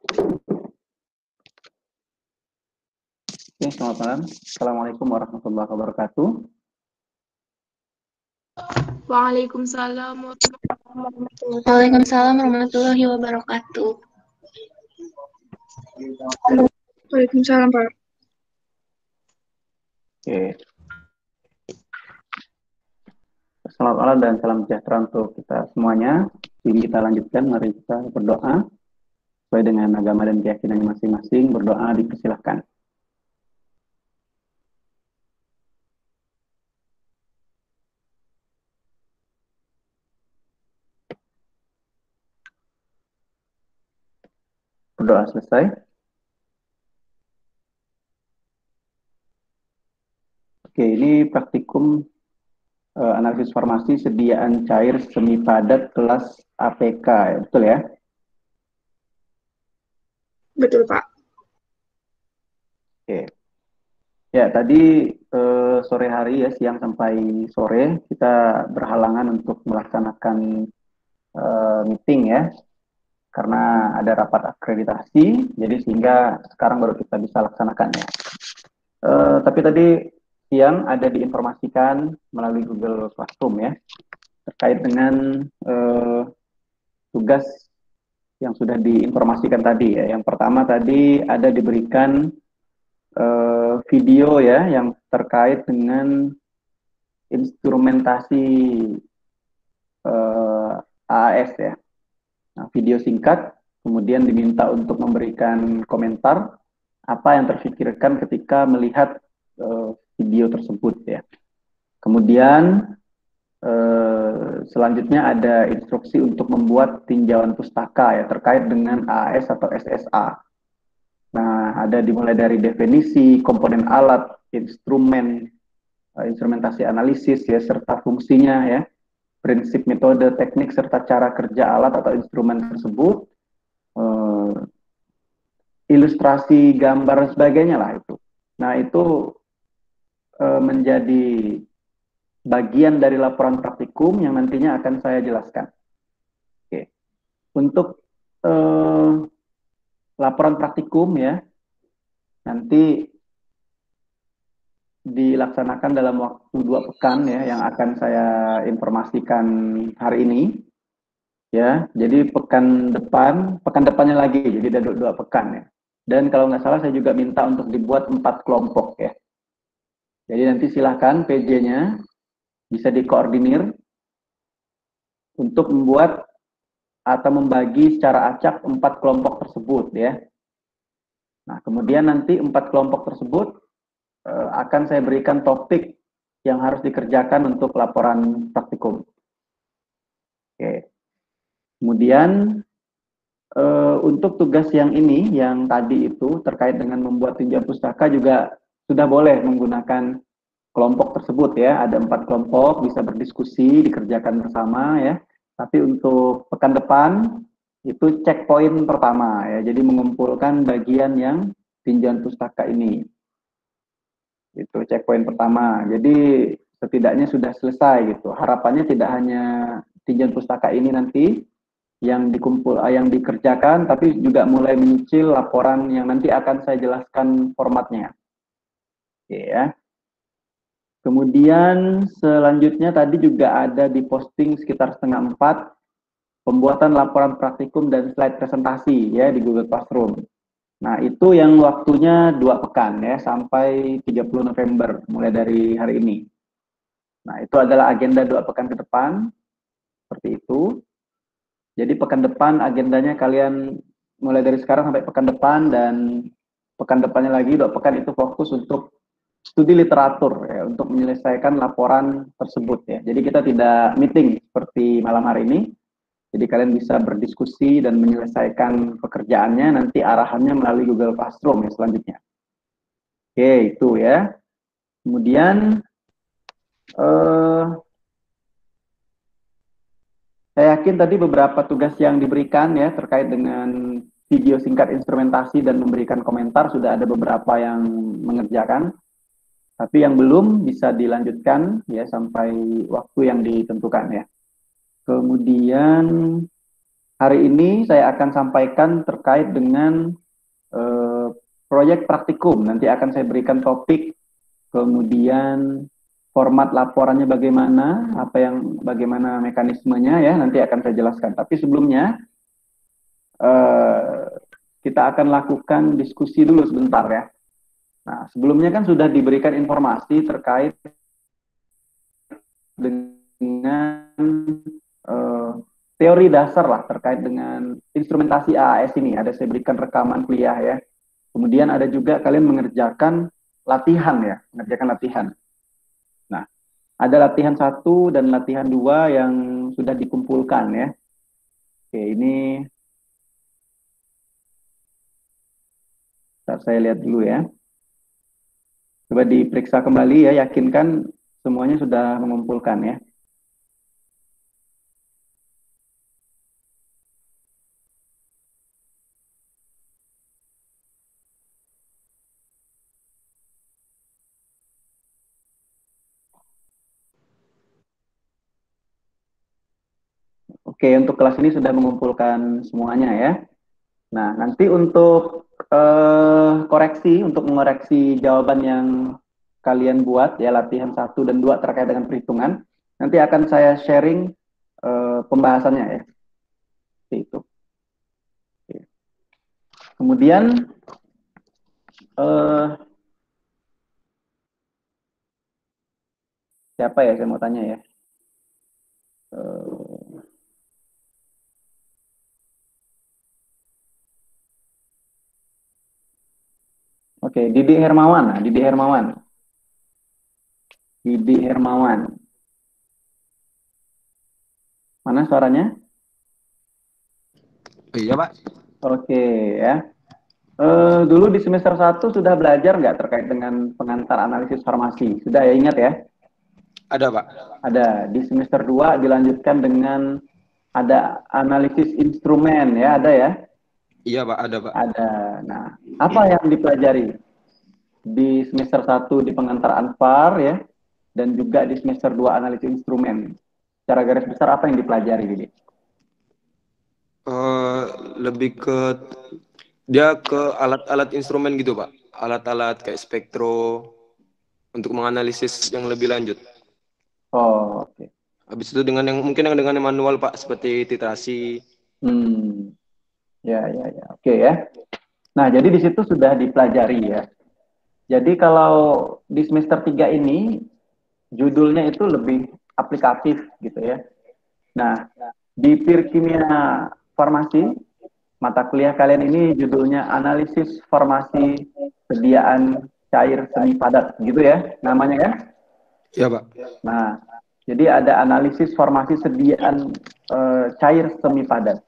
Oke, selamat malam. Assalamualaikum warahmatullahi wabarakatuh. Waalaikumsalam warahmatullahi wabarakatuh. Waalaikumsalam warahmatullahi wabarakatuh. Waalaikumsalam, Pak. Oke. Selamat malam dan salam sejahtera untuk kita semuanya. Ini kita lanjutkan, mari kita berdoa. Sesuai dengan agama dan keyakinannya masing-masing, berdoa dipersilahkan. Berdoa selesai. Oke, ini praktikum analisis farmasi sediaan cair semi padat kelas APK, ya, betul ya? Betul, Pak. Oke. Ya, tadi sore hari ya, siang sampai sore kita berhalangan untuk melaksanakan meeting ya, karena ada rapat akreditasi, jadi sehingga sekarang baru kita bisa laksanakannya. Tapi tadi siang ada diinformasikan melalui Google Classroom ya, terkait dengan tugas yang sudah diinformasikan tadi ya. Yang pertama tadi ada diberikan video ya, yang terkait dengan instrumentasi AAS ya. Nah, video singkat, kemudian diminta untuk memberikan komentar apa yang terfikirkan ketika melihat video tersebut ya. Kemudian selanjutnya ada instruksi untuk membuat tinjauan pustaka ya terkait dengan AAS atau SSA. Nah, ada dimulai dari definisi, komponen alat, instrumen, instrumentasi analisis ya serta fungsinya ya, prinsip, metode, teknik serta cara kerja alat atau instrumen tersebut, ilustrasi, gambar dan sebagainya lah itu. Nah, itu menjadi bagian dari laporan praktikum yang nantinya akan saya jelaskan. Oke. Untuk laporan praktikum ya, nanti dilaksanakan dalam waktu 2 pekan ya, yang akan saya informasikan hari ini. Ya, jadi pekan depannya lagi, jadi ada 2 pekan ya. Dan kalau nggak salah saya juga minta untuk dibuat 4 kelompok ya. Jadi nanti silahkan PJ-nya bisa dikoordinir untuk membuat atau membagi secara acak 4 kelompok tersebut ya. Nah, kemudian nanti 4 kelompok tersebut akan saya berikan topik yang harus dikerjakan untuk laporan praktikum. Oke. Kemudian untuk tugas yang ini, yang tadi itu terkait dengan membuat tinjauan pustaka juga sudah boleh menggunakan kelompok tersebut ya. Ada 4 kelompok, bisa berdiskusi, dikerjakan bersama ya. Tapi untuk pekan depan itu checkpoint pertama ya. Jadi mengumpulkan bagian yang tinjauan pustaka ini. Itu checkpoint pertama. Jadi setidaknya sudah selesai gitu. Harapannya tidak hanya tinjauan pustaka ini nanti yang dikerjakan, tapi juga mulai menyicil laporan yang nanti akan saya jelaskan formatnya. Oke ya. Kemudian selanjutnya tadi juga ada di posting sekitar 3:30 pembuatan laporan praktikum dan slide presentasi ya di Google Classroom. Nah, itu yang waktunya 2 pekan ya, sampai 30 November, mulai dari hari ini. Nah, itu adalah agenda 2 pekan ke depan, seperti itu. Jadi pekan depan agendanya kalian mulai dari sekarang sampai pekan depan, dan pekan depannya lagi 2 pekan itu fokus untuk studi literatur ya, untuk menyelesaikan laporan tersebut ya. Jadi kita tidak meeting seperti malam hari ini. Jadi kalian bisa berdiskusi dan menyelesaikan pekerjaannya, nanti arahannya melalui Google Classroom ya selanjutnya. Oke, itu ya. Kemudian saya yakin tadi beberapa tugas yang diberikan ya terkait dengan video singkat instrumentasi dan memberikan komentar sudah ada beberapa yang mengerjakan. Tapi yang belum bisa dilanjutkan ya sampai waktu yang ditentukan ya. Kemudian hari ini saya akan sampaikan terkait dengan proyek praktikum. Nanti akan saya berikan topik, kemudian format laporannya bagaimana, bagaimana mekanismenya ya, nanti akan saya jelaskan. Tapi sebelumnya kita akan lakukan diskusi dulu sebentar ya. Nah, sebelumnya kan sudah diberikan informasi terkait dengan teori dasar lah terkait dengan instrumentasi AAS ini. Ada saya berikan rekaman kuliah ya. Kemudian ada juga kalian mengerjakan latihan ya, mengerjakan latihan. Nah, ada latihan 1 dan latihan 2 yang sudah dikumpulkan ya. Oke, ini saya lihat dulu ya. Coba diperiksa kembali ya, yakinkan semuanya sudah mengumpulkan ya. Oke, untuk kelas ini sudah mengumpulkan semuanya ya. Nah, nanti untuk koreksi, untuk mengoreksi jawaban yang kalian buat ya, latihan 1 dan 2 terkait dengan perhitungan, nanti akan saya sharing pembahasannya ya. Seperti itu. Oke. Kemudian siapa ya saya mau tanya ya? Oke, Didi Hermawan. Nah, Didi Hermawan. Didi Hermawan. Mana suaranya? Iya, Pak. Oke ya. Dulu di semester 1 sudah belajar nggak terkait dengan pengantar analisis farmasi? Sudah ya, ingat ya? Ada, Pak. Ada. Di semester 2 dilanjutkan dengan ada analisis instrumen ya, ada ya? Iya, Pak, ada, Pak. Ada. Nah, apa yang dipelajari di semester 1 di pengantar ANFAR ya, dan juga di semester 2 analisis instrumen? Secara garis besar apa yang dipelajari ini? Lebih ke dia ke alat-alat instrumen gitu, Pak. Alat-alat kayak spektro untuk menganalisis yang lebih lanjut. Oh, oke. Habis itu dengan yang mungkin yang dengan manual, Pak, seperti titrasi. Ya. Oke ya. Nah, jadi di situ sudah dipelajari ya. Jadi kalau di semester 3 ini judulnya itu lebih aplikatif gitu ya. Nah, di Kimia Farmasi, mata kuliah kalian ini judulnya analisis formasi sediaan cair semi padat gitu ya namanya kan? Iya, Pak. Nah, jadi ada analisis formasi sediaan cair semi padat.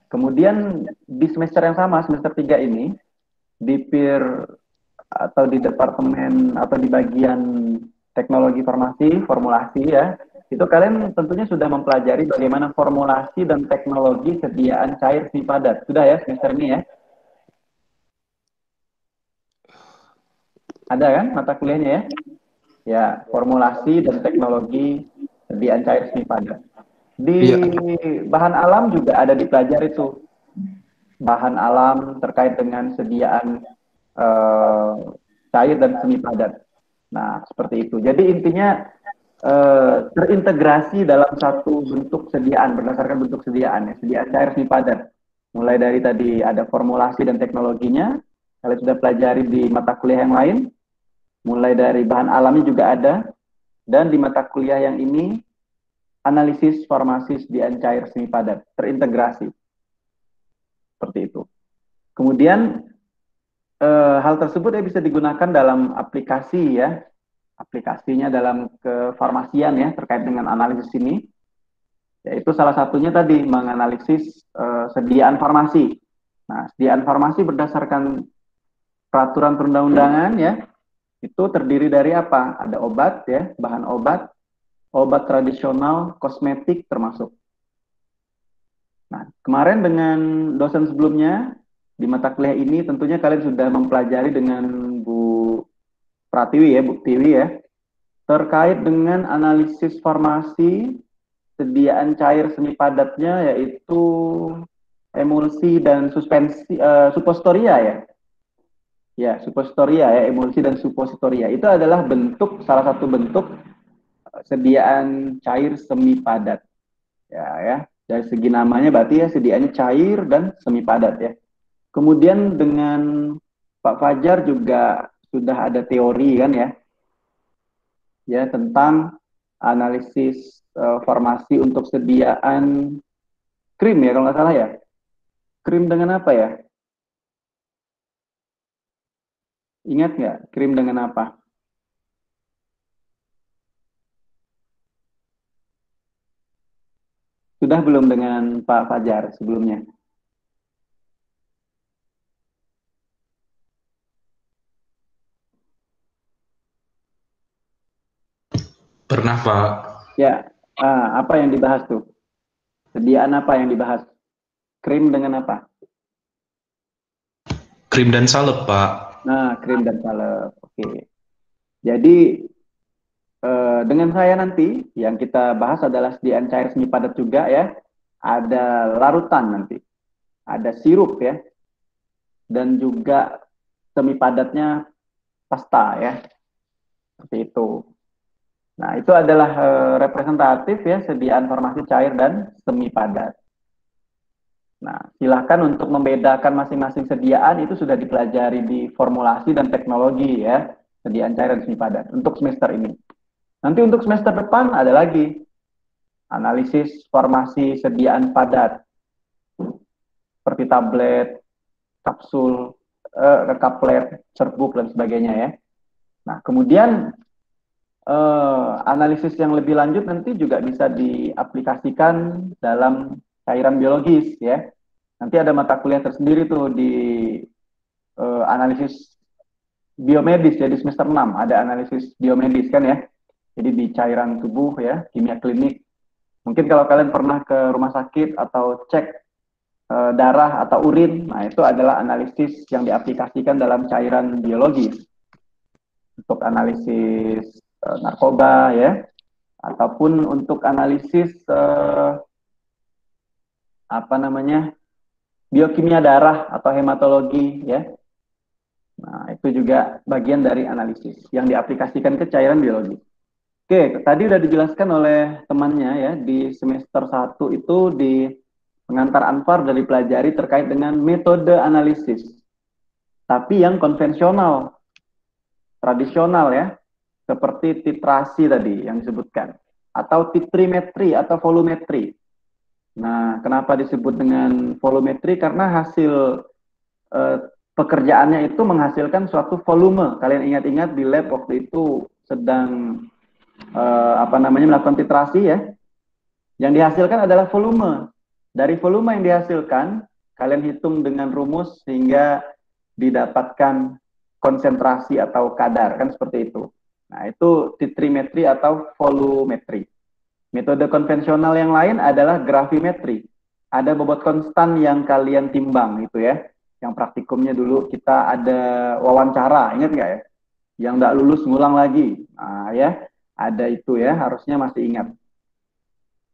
Kemudian di semester yang sama, semester 3 ini, di atau di departemen atau di bagian teknologi farmasi, formulasi ya, itu kalian tentunya sudah mempelajari bagaimana formulasi dan teknologi sediaan cair semi padat. Sudah ya semester ini ya? Ada kan mata kuliahnya ya? Ya, formulasi dan teknologi sediaan cair semi padat. Di bahan alam juga ada dipelajari itu. Bahan alam terkait dengan sediaan cair dan semi padat. Nah, seperti itu. Jadi intinya terintegrasi dalam satu bentuk sediaan, berdasarkan bentuk sediaan, ya, sediaan cair semi padat. Mulai dari tadi ada formulasi dan teknologinya, kalian sudah pelajari di mata kuliah yang lain, mulai dari bahan alamnya juga ada, dan di mata kuliah yang ini, analisis formasi sediaan cair semi padat, terintegrasi. Seperti itu. Kemudian, hal tersebut ya bisa digunakan dalam aplikasi ya, aplikasinya dalam kefarmasian ya terkait dengan analisis ini, yaitu salah satunya tadi menganalisis sediaan farmasi. Nah, sediaan farmasi berdasarkan peraturan perundang-undangan ya, itu terdiri dari apa? Ada obat ya, bahan obat, obat tradisional, kosmetik termasuk. Nah, kemarin dengan dosen sebelumnya di mata kuliah ini tentunya kalian sudah mempelajari dengan Bu Pratiwi ya, Bu Tiwi ya, terkait dengan analisis farmasi sediaan cair semi padatnya, yaitu emulsi dan suspensi, supositoria ya. Ya, supositoria ya, emulsi dan supositoria. Itu adalah salah satu bentuk sediaan cair semi padat. Ya. Dari segi namanya berarti ya sediaannya cair dan semi padat ya. Kemudian dengan Pak Fajar juga sudah ada teori kan ya tentang analisis formasi untuk sediaan krim ya kalau nggak salah ya. Krim dengan apa ya? Ingat nggak krim dengan apa? Sudah belum dengan Pak Fajar sebelumnya? Pernah, Pak. Ya, apa yang dibahas tuh? Sediaan apa yang dibahas? Krim dengan apa? Krim dan salep, Pak. Nah, krim dan salep. Oke. Jadi dengan saya nanti yang kita bahas adalah sediaan cair semi padat juga ya. Ada larutan nanti. Ada sirup ya. Dan juga semi padatnya pasta ya. Seperti itu. Nah, itu adalah representatif ya sediaan formasi cair dan semi padat. Nah, silahkan untuk membedakan masing-masing sediaan itu sudah dipelajari di formulasi dan teknologi ya, sediaan cair dan semi padat untuk semester ini. Nanti untuk semester depan ada lagi analisis formasi sediaan padat seperti tablet, kapsul, kaplet, serbuk dan sebagainya ya. Nah, kemudian analisis yang lebih lanjut nanti juga bisa diaplikasikan dalam cairan biologis ya. Nanti ada mata kuliah tersendiri tuh di analisis biomedis ya di semester 6 ada analisis biomedis kan ya. Jadi di cairan tubuh ya, kimia klinik. Mungkin kalau kalian pernah ke rumah sakit atau cek darah atau urin, nah itu adalah analisis yang diaplikasikan dalam cairan biologis. Untuk analisis narkoba ya, ataupun untuk analisis biokimia darah atau hematologi ya. Nah, itu juga bagian dari analisis yang diaplikasikan ke cairan biologi. Oke, tadi udah dijelaskan oleh temannya ya di semester 1 itu di pengantar Anfar dari pelajari terkait dengan metode analisis. Tapi yang konvensional, tradisional ya. Seperti titrasi tadi yang disebutkan, atau titrimetri atau volumetri. Nah, kenapa disebut dengan volumetri? Karena hasil pekerjaannya itu menghasilkan suatu volume. Kalian ingat-ingat di lab waktu itu sedang melakukan titrasi ya. Yang dihasilkan adalah volume. Dari volume yang dihasilkan, kalian hitung dengan rumus sehingga didapatkan konsentrasi atau kadar, kan seperti itu. Nah, itu titrimetri atau volumetri. Metode konvensional yang lain adalah gravimetri. Ada bobot konstan yang kalian timbang gitu ya. Yang praktikumnya dulu kita ada wawancara, ingat nggak ya? Yang nggak lulus ngulang lagi. Nah, ya, ada itu ya, harusnya masih ingat.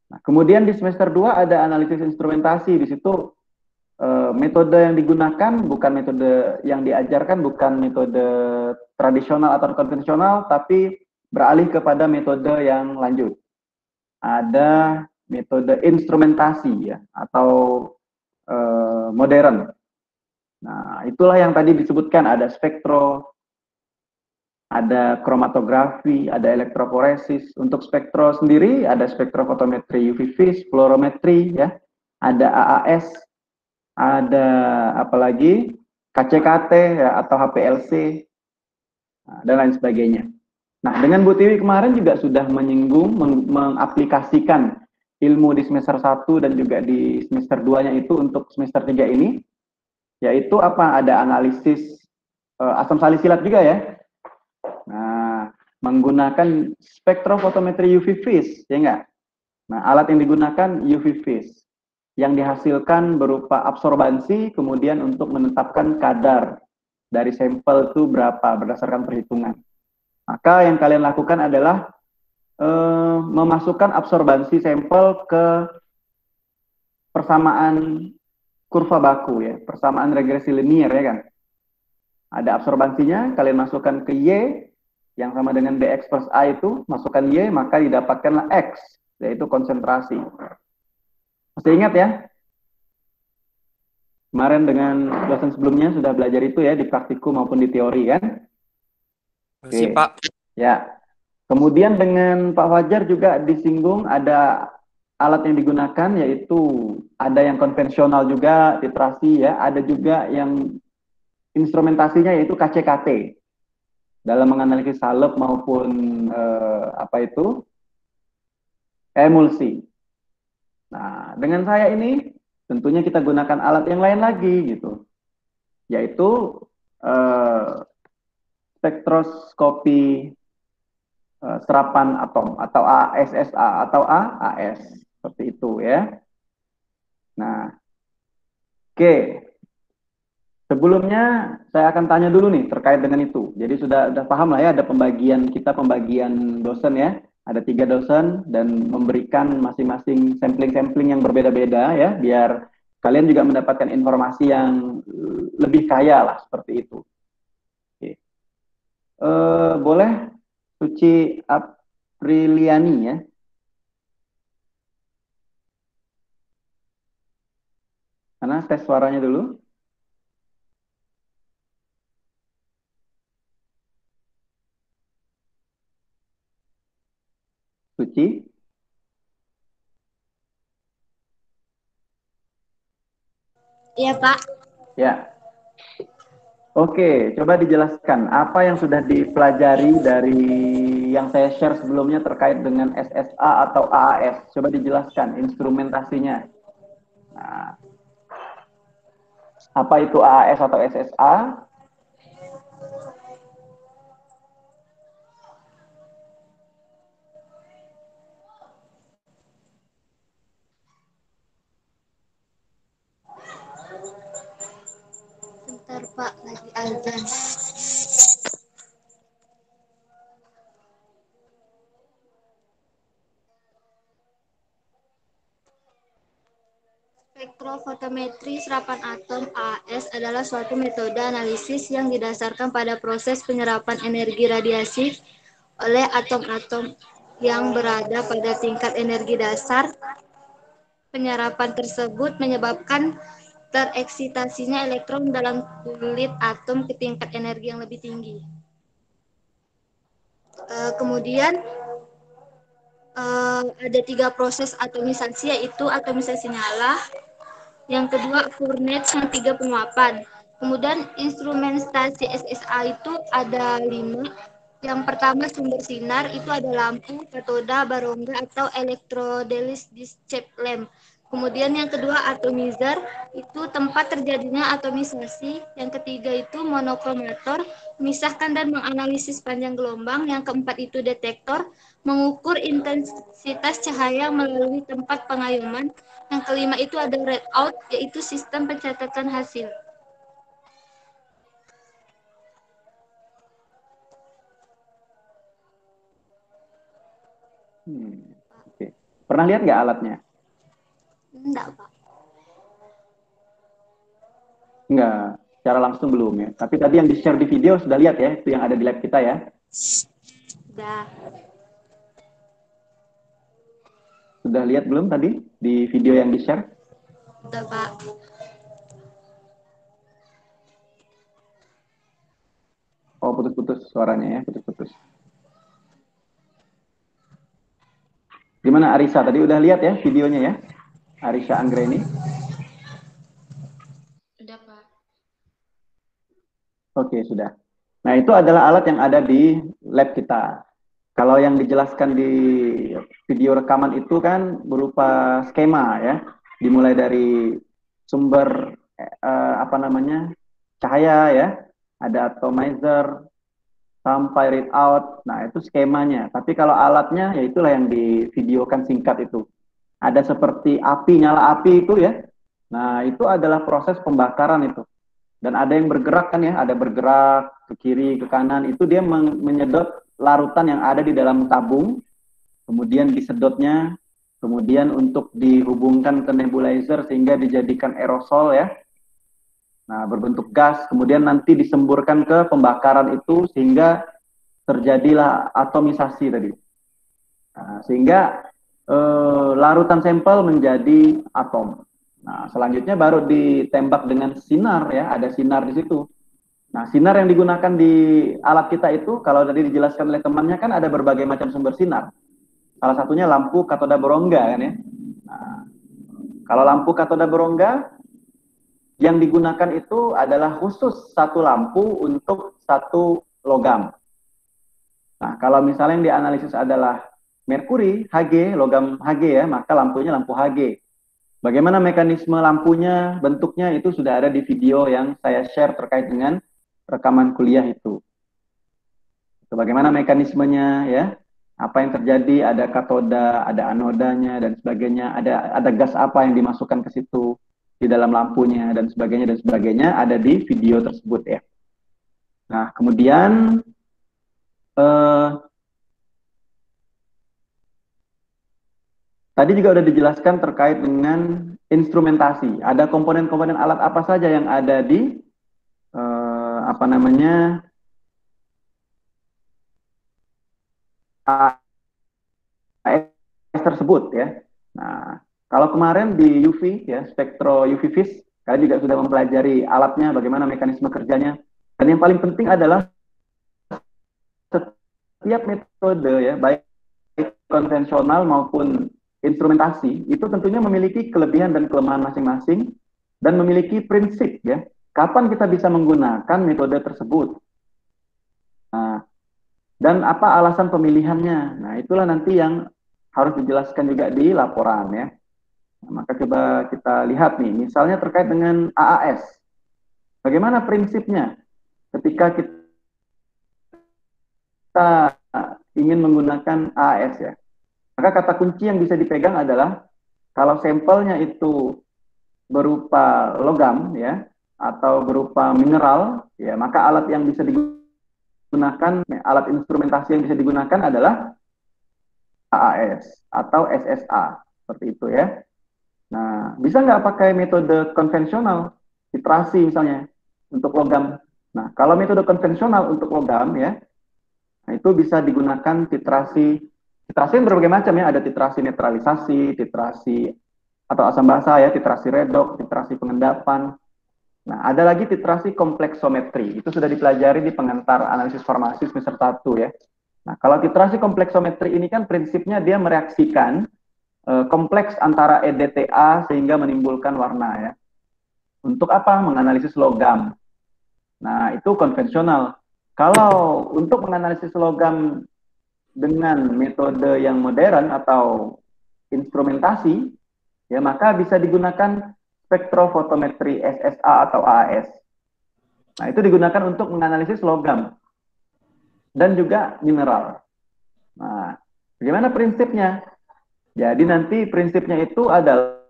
Nah, kemudian di semester 2 ada analisis instrumentasi. Di situ metode yang digunakan bukan metode yang diajarkan, bukan metode tradisional atau konvensional, tapi beralih kepada metode yang lanjut. Ada metode instrumentasi ya, atau modern. Nah, itulah yang tadi disebutkan, ada spektro, ada kromatografi, ada elektroforesis. Untuk spektro sendiri ada spektrofotometri UV vis, fluorometri ya, ada AAS, ada apalagi KCKT ya, atau HPLC dan lain sebagainya. Nah, dengan Bu Tiwi kemarin juga sudah menyinggung, mengaplikasikan ilmu di semester 1 dan juga di semester 2-nya itu untuk semester 3 ini, yaitu apa? Ada analisis asam salisilat juga ya. Nah, menggunakan spektrofotometri UV vis, ya enggak? Nah, alat yang digunakan UV vis. Yang dihasilkan berupa absorbansi, kemudian untuk menetapkan kadar dari sampel itu berapa berdasarkan perhitungan. Maka yang kalian lakukan adalah memasukkan absorbansi sampel ke persamaan kurva baku ya, persamaan regresi linear ya kan. Ada absorbansinya, kalian masukkan ke Y, yang sama dengan Bx plus A itu, masukkan Y, maka didapatkanlah X, yaitu konsentrasi. Masih ingat ya? Kemarin dengan dosen sebelumnya sudah belajar itu ya, di praktikum maupun di teori kan? Masih, Oke. Pak. Ya. Kemudian dengan Pak Fajar juga disinggung ada alat yang digunakan, yaitu ada yang konvensional juga, titrasi ya, ada juga yang instrumentasinya yaitu KCKT dalam menganalisis salep maupun emulsi. Nah, dengan saya ini tentunya kita gunakan alat yang lain lagi gitu, yaitu spektroskopi serapan atom atau ASSA atau AAS seperti itu ya. Nah, oke. Sebelumnya saya akan tanya dulu nih terkait dengan itu. Jadi sudah paham lah ya, ada pembagian dosen ya. Ada 3 dosen dan memberikan masing-masing sampling-sampling yang berbeda-beda ya, biar kalian juga mendapatkan informasi yang lebih kaya lah seperti itu. Oke. Boleh Suci Apriliani ya. Karena tes suaranya dulu. Suci? Iya, Pak. Ya. Oke, coba dijelaskan apa yang sudah dipelajari dari yang saya share sebelumnya terkait dengan SSA atau AAS. Coba dijelaskan instrumentasinya. Nah, apa itu AAS atau SSA? Bentar, Pak, lagi azan. Spektrofotometri serapan atom AS adalah suatu metode analisis yang didasarkan pada proses penyerapan energi radiasi oleh atom-atom yang berada pada tingkat energi dasar. Penyerapan tersebut menyebabkan tereksitasinya elektron dalam kulit atom ke tingkat energi yang lebih tinggi. Kemudian ada 3 proses atomisasi, yaitu atomisasi nyala, yang kedua Furnace, yang 3 penguapan. Kemudian instrumentasi SSA itu ada 5. Yang pertama sumber sinar, itu ada lampu, katoda, barongga atau electrodelis discharge lamp. Kemudian yang kedua atomizer, itu tempat terjadinya atomisasi. Yang ketiga itu monokromator, memisahkan dan menganalisis panjang gelombang. Yang keempat itu detektor, mengukur intensitas cahaya melalui tempat pengayuman. Yang kelima itu ada readout, yaitu sistem pencatatan hasil. Oke. Pernah lihat nggak alatnya? Enggak, Pak. Enggak, secara langsung belum ya. Tapi tadi yang di-share di video sudah lihat ya, itu yang ada di lab kita ya. Udah. Sudah lihat belum tadi di video yang di-share? Udah, Pak. Oh, putus-putus suaranya ya, putus-putus. Gimana Arisa? Tadi udah lihat ya videonya ya? Arisa Anggreni. Udah, Pak. Oke, sudah. Nah, itu adalah alat yang ada di lab kita. Kalau yang dijelaskan di video rekaman itu kan berupa skema ya. Dimulai dari sumber cahaya ya. Ada atomizer sampai readout. Nah, itu skemanya. Tapi kalau alatnya ya itulah yang divideokan singkat itu. Ada seperti api, nyala api itu ya. Nah, itu adalah proses pembakaran itu. Dan ada yang bergerak kan ya, ada bergerak ke kiri, ke kanan, itu dia menyedot larutan yang ada di dalam tabung, kemudian disedotnya kemudian untuk dihubungkan ke nebulizer sehingga dijadikan aerosol ya. Nah, berbentuk gas, kemudian nanti disemburkan ke pembakaran itu sehingga terjadilah atomisasi tadi. Nah, sehingga larutan sampel menjadi atom. Nah, selanjutnya baru ditembak dengan sinar ya, ada sinar di situ. Nah, sinar yang digunakan di alat kita itu, kalau tadi dijelaskan oleh temannya kan ada berbagai macam sumber sinar. Salah satunya lampu katoda berongga kan ya. Nah, kalau lampu katoda berongga yang digunakan itu adalah khusus satu lampu untuk satu logam. Nah, kalau misalnya yang dianalisis adalah merkuri, Hg, logam Hg ya, maka lampunya lampu Hg. Bagaimana mekanisme lampunya, bentuknya itu sudah ada di video yang saya share terkait dengan rekaman kuliah itu. Bagaimana mekanismenya ya, apa yang terjadi, ada katoda, ada anodanya dan sebagainya, ada gas apa yang dimasukkan ke situ di dalam lampunya dan sebagainya ada di video tersebut ya. Nah, kemudian tadi juga sudah dijelaskan terkait dengan instrumentasi. Ada komponen-komponen alat apa saja yang ada di apa namanya AS tersebut ya. Nah, kalau kemarin di UV ya, spektro UV vis, kalian juga sudah mempelajari alatnya, bagaimana mekanisme kerjanya. Dan yang paling penting adalah setiap metode ya, baik konvensional maupun instrumentasi, itu tentunya memiliki kelebihan dan kelemahan masing-masing dan memiliki prinsip ya. Kapan kita bisa menggunakan metode tersebut? Nah, dan apa alasan pemilihannya? Nah, itulah nanti yang harus dijelaskan juga di laporan ya. Nah, maka coba kita lihat nih, misalnya terkait dengan AAS. Bagaimana prinsipnya ketika kita ingin menggunakan AAS ya? Maka kata kunci yang bisa dipegang adalah kalau sampelnya itu berupa logam ya atau berupa mineral ya, maka alat yang bisa digunakan, alat instrumentasi yang bisa digunakan adalah AAS atau SSA seperti itu ya. Nah, bisa nggak pakai metode konvensional, titrasi misalnya untuk logam? Nah, kalau metode konvensional untuk logam ya, nah itu bisa digunakan titrasi yang berbagai macam ya, ada titrasi netralisasi, titrasi atau asam basa ya, titrasi redoks, titrasi pengendapan. Nah, ada lagi titrasi kompleksometri, itu sudah dipelajari di pengantar analisis farmasi semester 1 ya. Nah, kalau titrasi kompleksometri ini kan prinsipnya dia mereaksikan kompleks antara EDTA sehingga menimbulkan warna ya. Untuk apa? Menganalisis logam. Nah, itu konvensional. Kalau untuk menganalisis logam dengan metode yang modern atau instrumentasi, ya maka bisa digunakan spektrofotometri SSA atau AAS. Nah, itu digunakan untuk menganalisis logam dan juga mineral. Nah, bagaimana prinsipnya? Jadi nanti prinsipnya itu adalah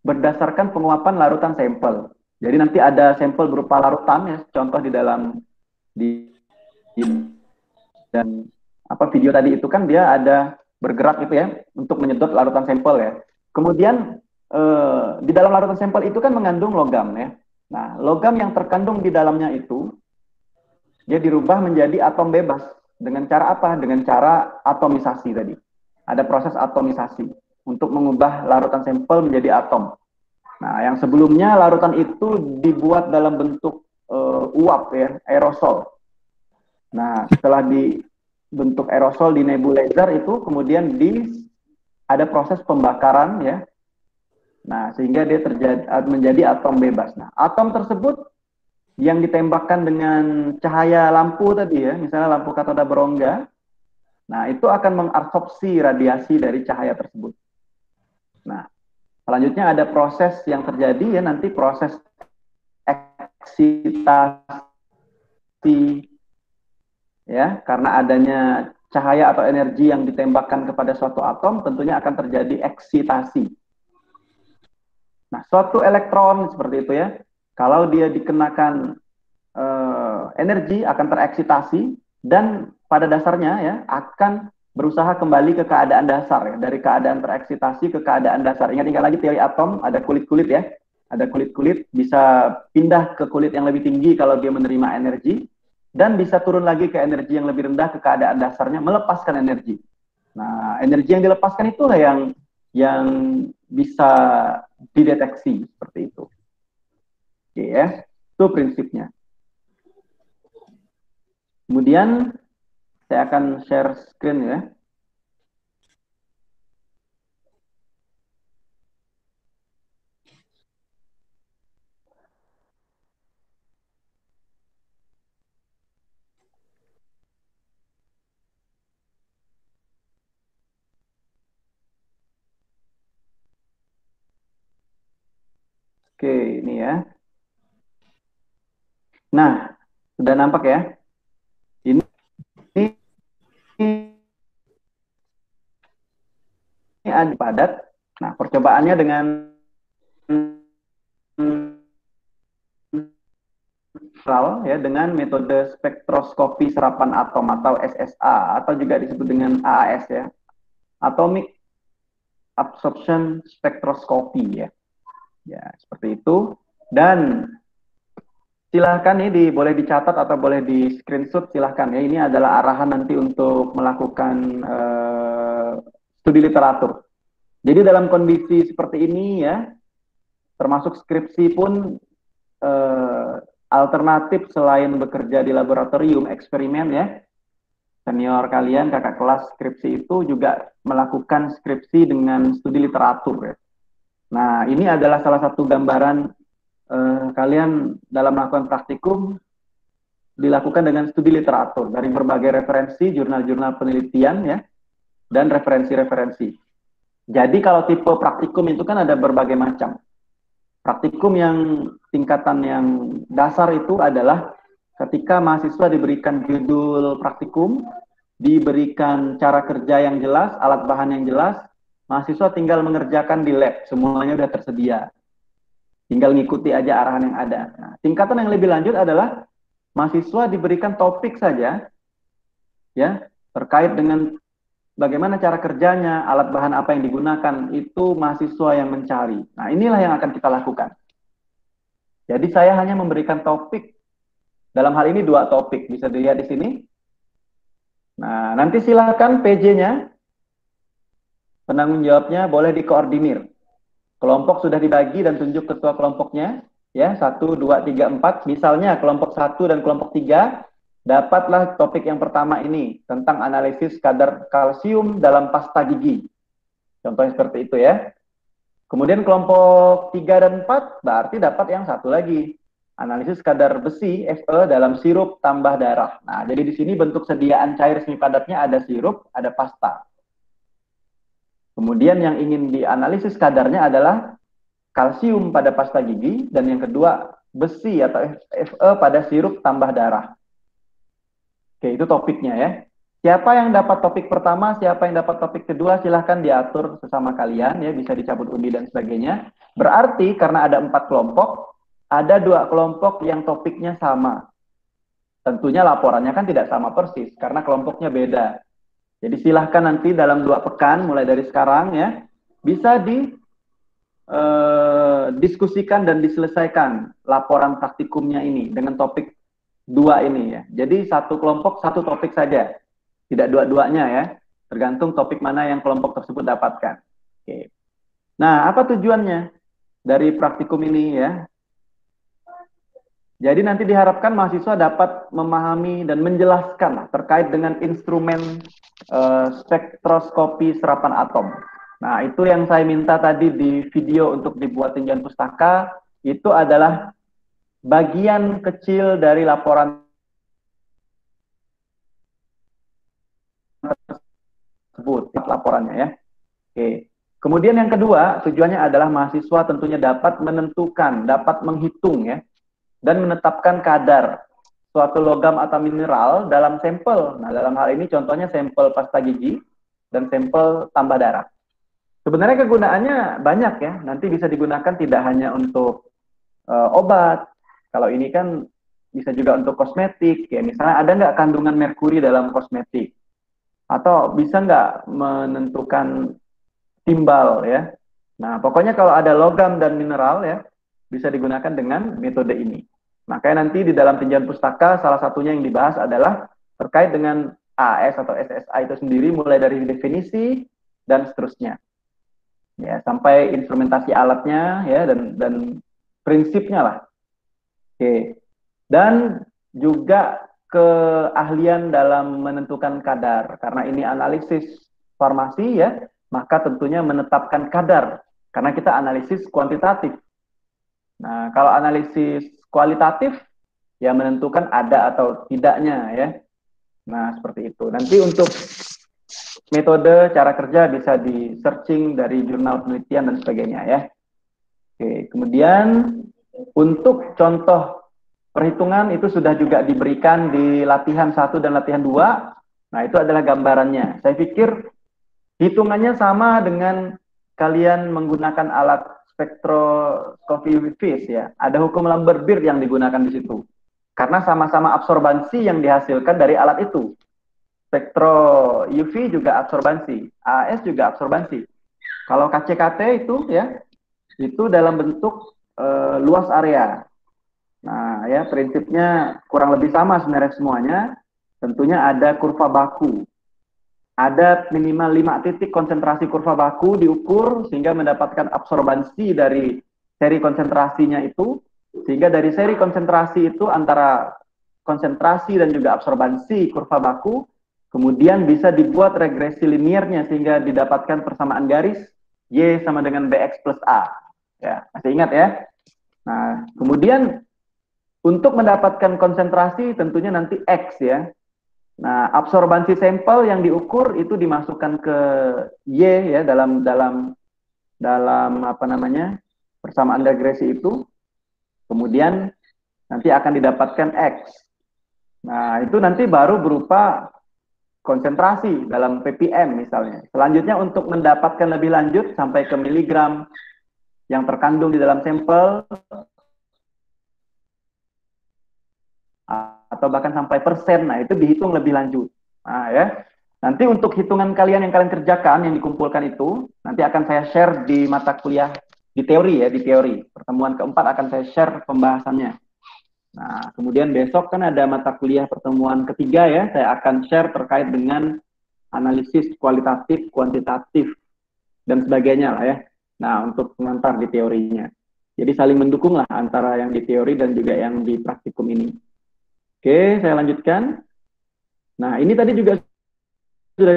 berdasarkan penguapan larutan sampel. Jadi nanti ada sampel berupa larutan ya, contoh di dalam dan apa video tadi itu kan dia ada bergerak gitu ya untuk menyedot larutan sampel ya. Kemudian di dalam larutan sampel itu kan mengandung logam ya. Nah, logam yang terkandung di dalamnya itu dia dirubah menjadi atom bebas. Dengan cara apa? Dengan cara atomisasi tadi. Ada proses atomisasi untuk mengubah larutan sampel menjadi atom. Nah, yang sebelumnya larutan itu dibuat dalam bentuk uap ya, aerosol. Nah, setelah dibentuk aerosol di nebulizer itu kemudian ada proses pembakaran ya. Nah, sehingga dia menjadi atom bebas. Nah, atom tersebut yang ditembakkan dengan cahaya lampu tadi ya, misalnya lampu katoda berongga, nah itu akan mengabsorpsi radiasi dari cahaya tersebut. Nah, selanjutnya ada proses yang terjadi ya, nanti proses eksitasi ya, karena adanya cahaya atau energi yang ditembakkan kepada suatu atom, tentunya akan terjadi eksitasi. Nah, suatu elektron seperti itu ya, kalau dia dikenakan energi akan tereksitasi dan pada dasarnya ya akan berusaha kembali ke keadaan dasar ya, dari keadaan tereksitasi ke keadaan dasar. Ingat-ingat lagi teori atom, ada kulit-kulit ya, ada kulit-kulit bisa pindah ke kulit yang lebih tinggi kalau dia menerima energi, dan bisa turun lagi ke energi yang lebih rendah ke keadaan dasarnya, melepaskan energi. Nah, energi yang dilepaskan itulah yang bisa dideteksi seperti itu. Oke ya, itu prinsipnya. Kemudian saya akan share screen ya. Oke, ini ya. Nah, sudah nampak ya? Ini ada padat. Nah, percobaannya dengan ya, dengan metode spektroskopi serapan atom atau SSA atau juga disebut dengan AAS ya, Atomic Absorption Spectroscopy ya. Ya, seperti itu. Dan silahkan ini boleh dicatat atau boleh di screenshot, silahkan ya. Ini adalah arahan nanti untuk melakukan studi literatur. Jadi dalam kondisi seperti ini ya, termasuk skripsi pun alternatif selain bekerja di laboratorium eksperimen ya, senior kalian, kakak kelas skripsi itu juga melakukan skripsi dengan studi literatur ya. Nah, ini adalah salah satu gambaran kalian dalam melakukan praktikum dilakukan dengan studi literatur dari berbagai referensi, jurnal-jurnal penelitian ya, dan referensi-referensi. Jadi kalau tipe praktikum itu kan ada berbagai macam. Praktikum yang tingkatan yang dasar itu adalah ketika mahasiswa diberikan judul praktikum, diberikan cara kerja yang jelas, alat bahan yang jelas, mahasiswa tinggal mengerjakan di lab, semuanya sudah tersedia. Tinggal ngikuti aja arahan yang ada. Nah, tingkatan yang lebih lanjut adalah mahasiswa diberikan topik saja, ya, terkait dengan bagaimana cara kerjanya, alat bahan apa yang digunakan, itu mahasiswa yang mencari. Nah, inilah yang akan kita lakukan. Jadi saya hanya memberikan topik, dalam hal ini 2 topik, bisa dilihat di sini. Nah, nanti silakan PJ-nya, penanggung jawabnya boleh dikoordinir. Kelompok sudah dibagi dan tunjuk ketua kelompoknya, ya, 1, 2, 3, 4. Misalnya kelompok 1 dan kelompok 3, dapatlah topik yang pertama ini, tentang analisis kadar kalsium dalam pasta gigi. Contohnya seperti itu ya. Kemudian kelompok 3 dan 4, berarti dapat yang satu lagi, analisis kadar besi Fe dalam sirup tambah darah. Nah, jadi di sini bentuk sediaan cair semi padatnya ada sirup, ada pasta. Kemudian yang ingin dianalisis kadarnya adalah kalsium pada pasta gigi, dan yang kedua besi atau Fe pada sirup tambah darah. Oke, itu topiknya ya. Siapa yang dapat topik pertama, siapa yang dapat topik kedua, silahkan diatur sesama kalian ya, bisa dicabut undi dan sebagainya. Berarti karena ada 4 kelompok, ada 2 kelompok yang topiknya sama. Tentunya laporannya kan tidak sama persis karena kelompoknya beda. Jadi silahkan nanti dalam 2 pekan mulai dari sekarang ya, bisa diskusikan dan diselesaikan laporan praktikumnya ini dengan topik 2 ini ya. Jadi 1 kelompok 1 topik saja, tidak dua-duanya ya, tergantung topik mana yang kelompok tersebut dapatkan. Oke. Nah, apa tujuannya dari praktikum ini ya? Jadi nanti diharapkan mahasiswa dapat memahami dan menjelaskan terkait dengan instrumen spektroskopi serapan atom. Nah, itu yang saya minta tadi di video untuk dibuat tinjauan pustaka, itu adalah bagian kecil dari laporan tersebut, laporannya ya. Oke. Kemudian yang kedua, tujuannya adalah mahasiswa tentunya dapat menentukan, dapat menghitung ya, dan menetapkan kadar suatu logam atau mineral dalam sampel. Nah, dalam hal ini contohnya sampel pasta gigi dan sampel tambah darah. Sebenarnya kegunaannya banyak ya, nanti bisa digunakan tidak hanya untuk obat. Kalau ini kan bisa juga untuk kosmetik, ya misalnya ada nggak kandungan merkuri dalam kosmetik, atau bisa nggak menentukan timbal ya. Nah, pokoknya kalau ada logam dan mineral ya, bisa digunakan dengan metode ini. Makanya nanti di dalam tinjauan pustaka salah satunya yang dibahas adalah terkait dengan AS atau SSA itu sendiri, mulai dari definisi dan seterusnya. Ya, sampai instrumentasi alatnya ya dan prinsipnya lah. Oke. Dan juga keahlian dalam menentukan kadar, karena ini analisis farmasi ya, maka tentunya menetapkan kadar, karena kita analisis kuantitatif. Nah, kalau analisis kualitatif, ya menentukan ada atau tidaknya ya. Nah, seperti itu. Nanti untuk metode, cara kerja bisa di searching dari jurnal penelitian dan sebagainya ya. Oke, kemudian untuk contoh perhitungan itu sudah juga diberikan di latihan 1 dan latihan 2. Nah, itu adalah gambarannya. Saya pikir hitungannya sama dengan kalian menggunakan alat spektroskopi phase ya. Ada hukum Lambert-Beer yang digunakan di situ. Karena sama-sama absorbansi yang dihasilkan dari alat itu. Spektro UV juga absorbansi, AS juga absorbansi. Kalau KCKT itu ya, itu dalam bentuk luas area. Nah, ya prinsipnya kurang lebih sama sebenarnya semuanya. Tentunya ada kurva baku. Ada minimal 5 titik konsentrasi kurva baku diukur sehingga mendapatkan absorbansi dari seri konsentrasinya itu. Sehingga dari seri konsentrasi itu antara konsentrasi dan juga absorbansi kurva baku, kemudian bisa dibuat regresi liniernya sehingga didapatkan persamaan garis Y sama dengan BX plus A. Ya, masih ingat ya? Nah, kemudian untuk mendapatkan konsentrasi tentunya nanti X ya. Nah, absorbansi sampel yang diukur itu dimasukkan ke Y ya dalam apa namanya? Persamaan regresi itu. Kemudian nanti akan didapatkan X. Nah, itu nanti baru berupa konsentrasi dalam ppm misalnya. Selanjutnya untuk mendapatkan lebih lanjut sampai ke miligram yang terkandung di dalam sampel, atau bahkan sampai persen, nah itu dihitung lebih lanjut. Nah ya, nanti untuk hitungan kalian yang kalian kerjakan, yang dikumpulkan itu, nanti akan saya share di mata kuliah, di teori ya, di teori. Pertemuan keempat akan saya share pembahasannya. Nah, kemudian besok kan ada mata kuliah pertemuan ketiga ya, saya akan share terkait dengan analisis kualitatif, kuantitatif, dan sebagainya lah ya. Nah, untuk pengantar di teorinya. Jadi saling mendukung lah antara yang di teori dan juga yang di praktikum ini. Oke, saya lanjutkan. Nah, ini tadi juga sudah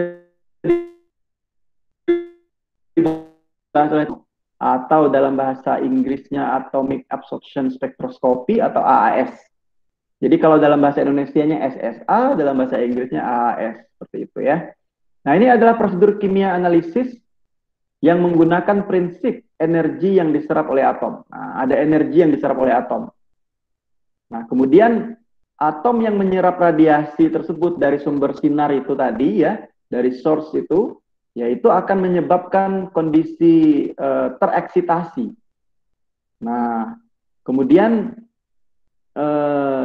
dibahas atau dalam bahasa Inggrisnya Atomic Absorption Spectroscopy atau AAS. Jadi kalau dalam bahasa Indonesianya SSA, dalam bahasa Inggrisnya AAS, seperti itu ya. Nah, ini adalah prosedur kimia analisis yang menggunakan prinsip energi yang diserap oleh atom. Nah, ada energi yang diserap oleh atom. Nah, kemudian atom yang menyerap radiasi tersebut dari sumber sinar itu tadi ya, dari source itu, yaitu akan menyebabkan kondisi tereksitasi. Nah, kemudian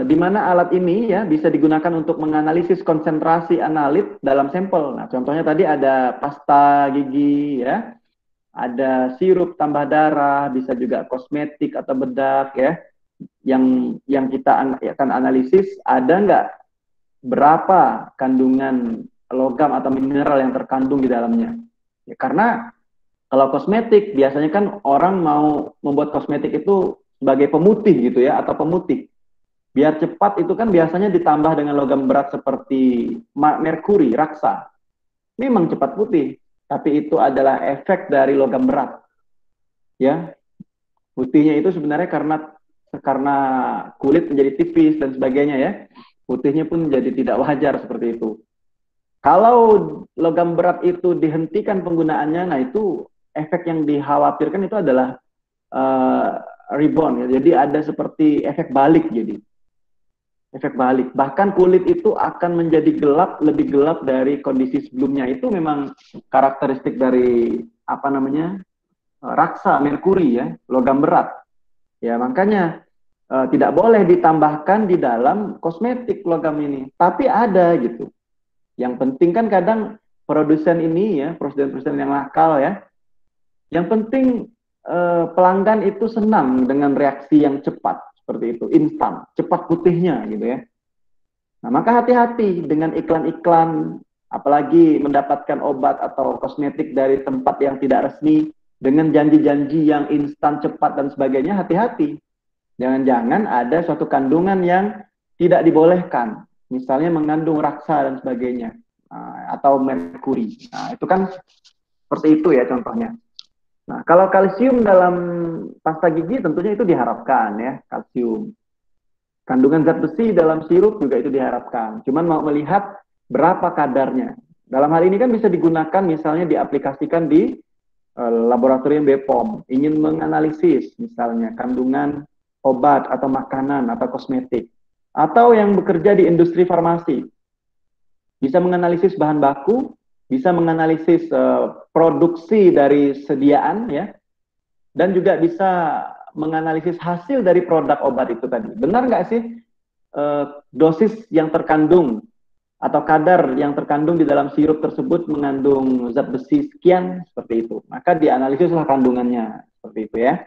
di mana alat ini ya bisa digunakan untuk menganalisis konsentrasi analit dalam sampel. Nah, contohnya tadi ada pasta gigi ya, ada sirup tambah darah, bisa juga kosmetik atau bedak ya. Yang kita akan analisis ada nggak berapa kandungan logam atau mineral yang terkandung di dalamnya. Ya, karena kalau kosmetik biasanya kan orang mau membuat kosmetik itu sebagai pemutih gitu ya, atau pemutih. Biar cepat itu kan biasanya ditambah dengan logam berat seperti merkuri, raksa. Memang cepat putih, tapi itu adalah efek dari logam berat. Ya, putihnya itu sebenarnya karena kulit menjadi tipis dan sebagainya ya, putihnya pun menjadi tidak wajar seperti itu. Kalau logam berat itu dihentikan penggunaannya, nah itu efek yang dikhawatirkan itu adalah rebound ya. Jadi ada seperti efek balik, jadi efek balik. Bahkan kulit itu akan menjadi gelap, lebih gelap dari kondisi sebelumnya. Itu memang karakteristik dari apa namanya raksa merkuri ya, logam berat. Ya, makanya tidak boleh ditambahkan di dalam kosmetik logam ini. Tapi ada gitu. Yang penting kan kadang produsen ini ya, produsen-produsen yang nakal ya. Yang penting pelanggan itu senang dengan reaksi yang cepat seperti itu, instan, cepat putihnya gitu ya. Nah, maka hati-hati dengan iklan-iklan, apalagi mendapatkan obat atau kosmetik dari tempat yang tidak resmi dengan janji-janji yang instan, cepat dan sebagainya. Hati-hati. Jangan-jangan ada suatu kandungan yang tidak dibolehkan, misalnya mengandung raksa dan sebagainya, atau merkuri. Nah, itu kan seperti itu ya contohnya. Nah, kalau kalsium dalam pasta gigi tentunya itu diharapkan ya, kalsium. Kandungan zat besi dalam sirup juga itu diharapkan. Cuman mau melihat berapa kadarnya. Dalam hal ini kan bisa digunakan misalnya diaplikasikan di laboratorium BPOM. Ingin menganalisis misalnya kandungan obat atau makanan atau kosmetik. Atau yang bekerja di industri farmasi. Bisa menganalisis bahan baku, bisa menganalisis produksi dari sediaan ya, dan juga bisa menganalisis hasil dari produk obat itu tadi. Benar nggak sih dosis yang terkandung atau kadar yang terkandung di dalam sirup tersebut mengandung zat besi sekian, seperti itu. Maka dianalisislah kandungannya, seperti itu ya.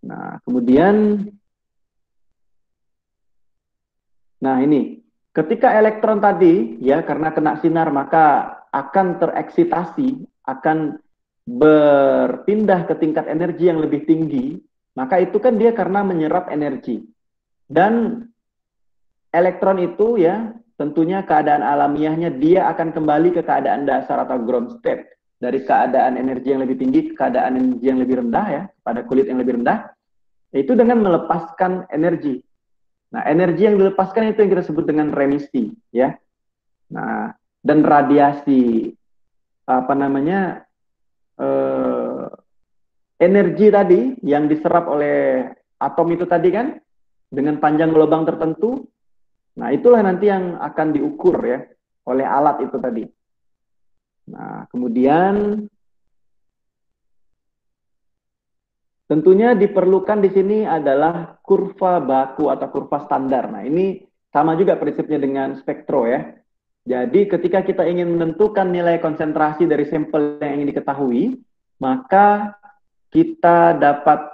Nah, kemudian, nah ini, ketika elektron tadi ya karena kena sinar maka akan tereksitasi, akan berpindah ke tingkat energi yang lebih tinggi, maka itu kan dia karena menyerap energi. Dan elektron itu ya, tentunya keadaan alamiahnya dia akan kembali ke keadaan dasar atau ground state. Dari keadaan energi yang lebih tinggi ke keadaan energi yang lebih rendah ya, pada kulit yang lebih rendah, itu dengan melepaskan energi. Nah, energi yang dilepaskan itu yang kita sebut dengan remisi ya. Nah, dan radiasi apa namanya energi tadi yang diserap oleh atom itu tadi kan dengan panjang gelombang tertentu. Nah, itulah nanti yang akan diukur ya oleh alat itu tadi. Nah, kemudian tentunya diperlukan di sini adalah kurva baku atau kurva standar. Nah, ini sama juga prinsipnya dengan spektro ya. Jadi ketika kita ingin menentukan nilai konsentrasi dari sampel yang ingin diketahui, maka kita dapat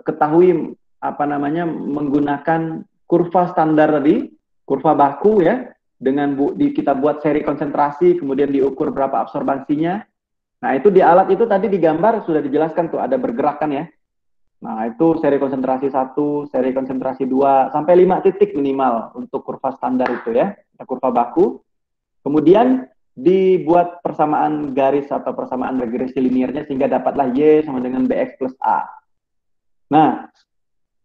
ketahui apa namanya menggunakan kurva standar tadi, kurva baku ya, dengan kita buat seri konsentrasi, kemudian diukur berapa absorbansinya. Nah, itu di alat itu tadi digambar sudah dijelaskan tuh ada bergerakan ya. Nah, itu seri konsentrasi 1, seri konsentrasi 2, sampai 5 titik minimal untuk kurva standar itu ya, kurva baku. Kemudian dibuat persamaan garis atau persamaan regresi linearnya sehingga dapatlah Y sama dengan BX plus A. Nah,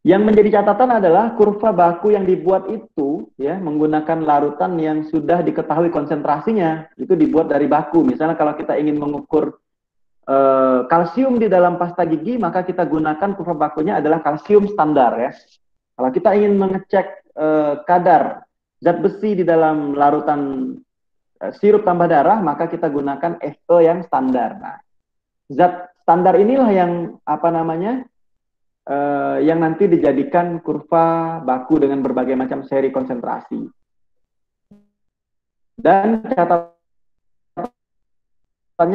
yang menjadi catatan adalah kurva baku yang dibuat itu ya menggunakan larutan yang sudah diketahui konsentrasinya, itu dibuat dari baku. Misalnya kalau kita ingin mengukur kalsium di dalam pasta gigi, maka kita gunakan kurva bakunya adalah kalsium standar ya. Kalau kita ingin mengecek kadar zat besi di dalam larutan sirup tambah darah, maka kita gunakan Fe yang standar. Nah, zat standar inilah yang apa namanya yang nanti dijadikan kurva baku dengan berbagai macam seri konsentrasi. Dan catatannya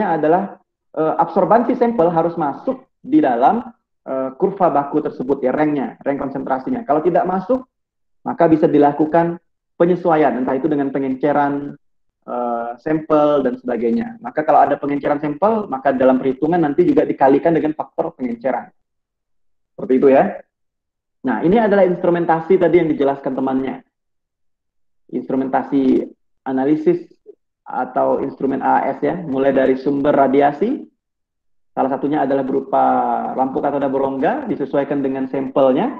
adalah absorbansi sampel harus masuk di dalam kurva baku tersebut ya, rank konsentrasinya. Kalau tidak masuk, maka bisa dilakukan penyesuaian, entah itu dengan pengenceran sampel dan sebagainya. Maka kalau ada pengenceran sampel, maka dalam perhitungan nanti juga dikalikan dengan faktor pengenceran. Seperti itu ya. Nah, ini adalah instrumentasi tadi yang dijelaskan temannya. Instrumentasi analisis atau instrumen AAS ya, mulai dari sumber radiasi, salah satunya adalah berupa lampu katoda berongga, disesuaikan dengan sampelnya.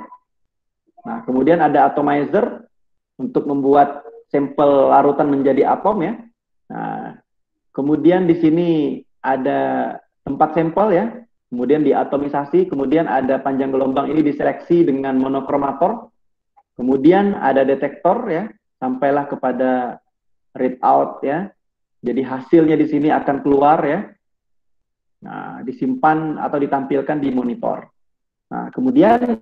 Nah, kemudian ada atomizer untuk membuat sampel larutan menjadi atom ya. Nah, kemudian di sini ada tempat sampel ya, kemudian diatomisasi, kemudian ada panjang gelombang ini diseleksi dengan monokromator, kemudian ada detektor ya, sampailah kepada readout ya. Jadi hasilnya di sini akan keluar ya. Nah, disimpan atau ditampilkan di monitor. Nah, kemudian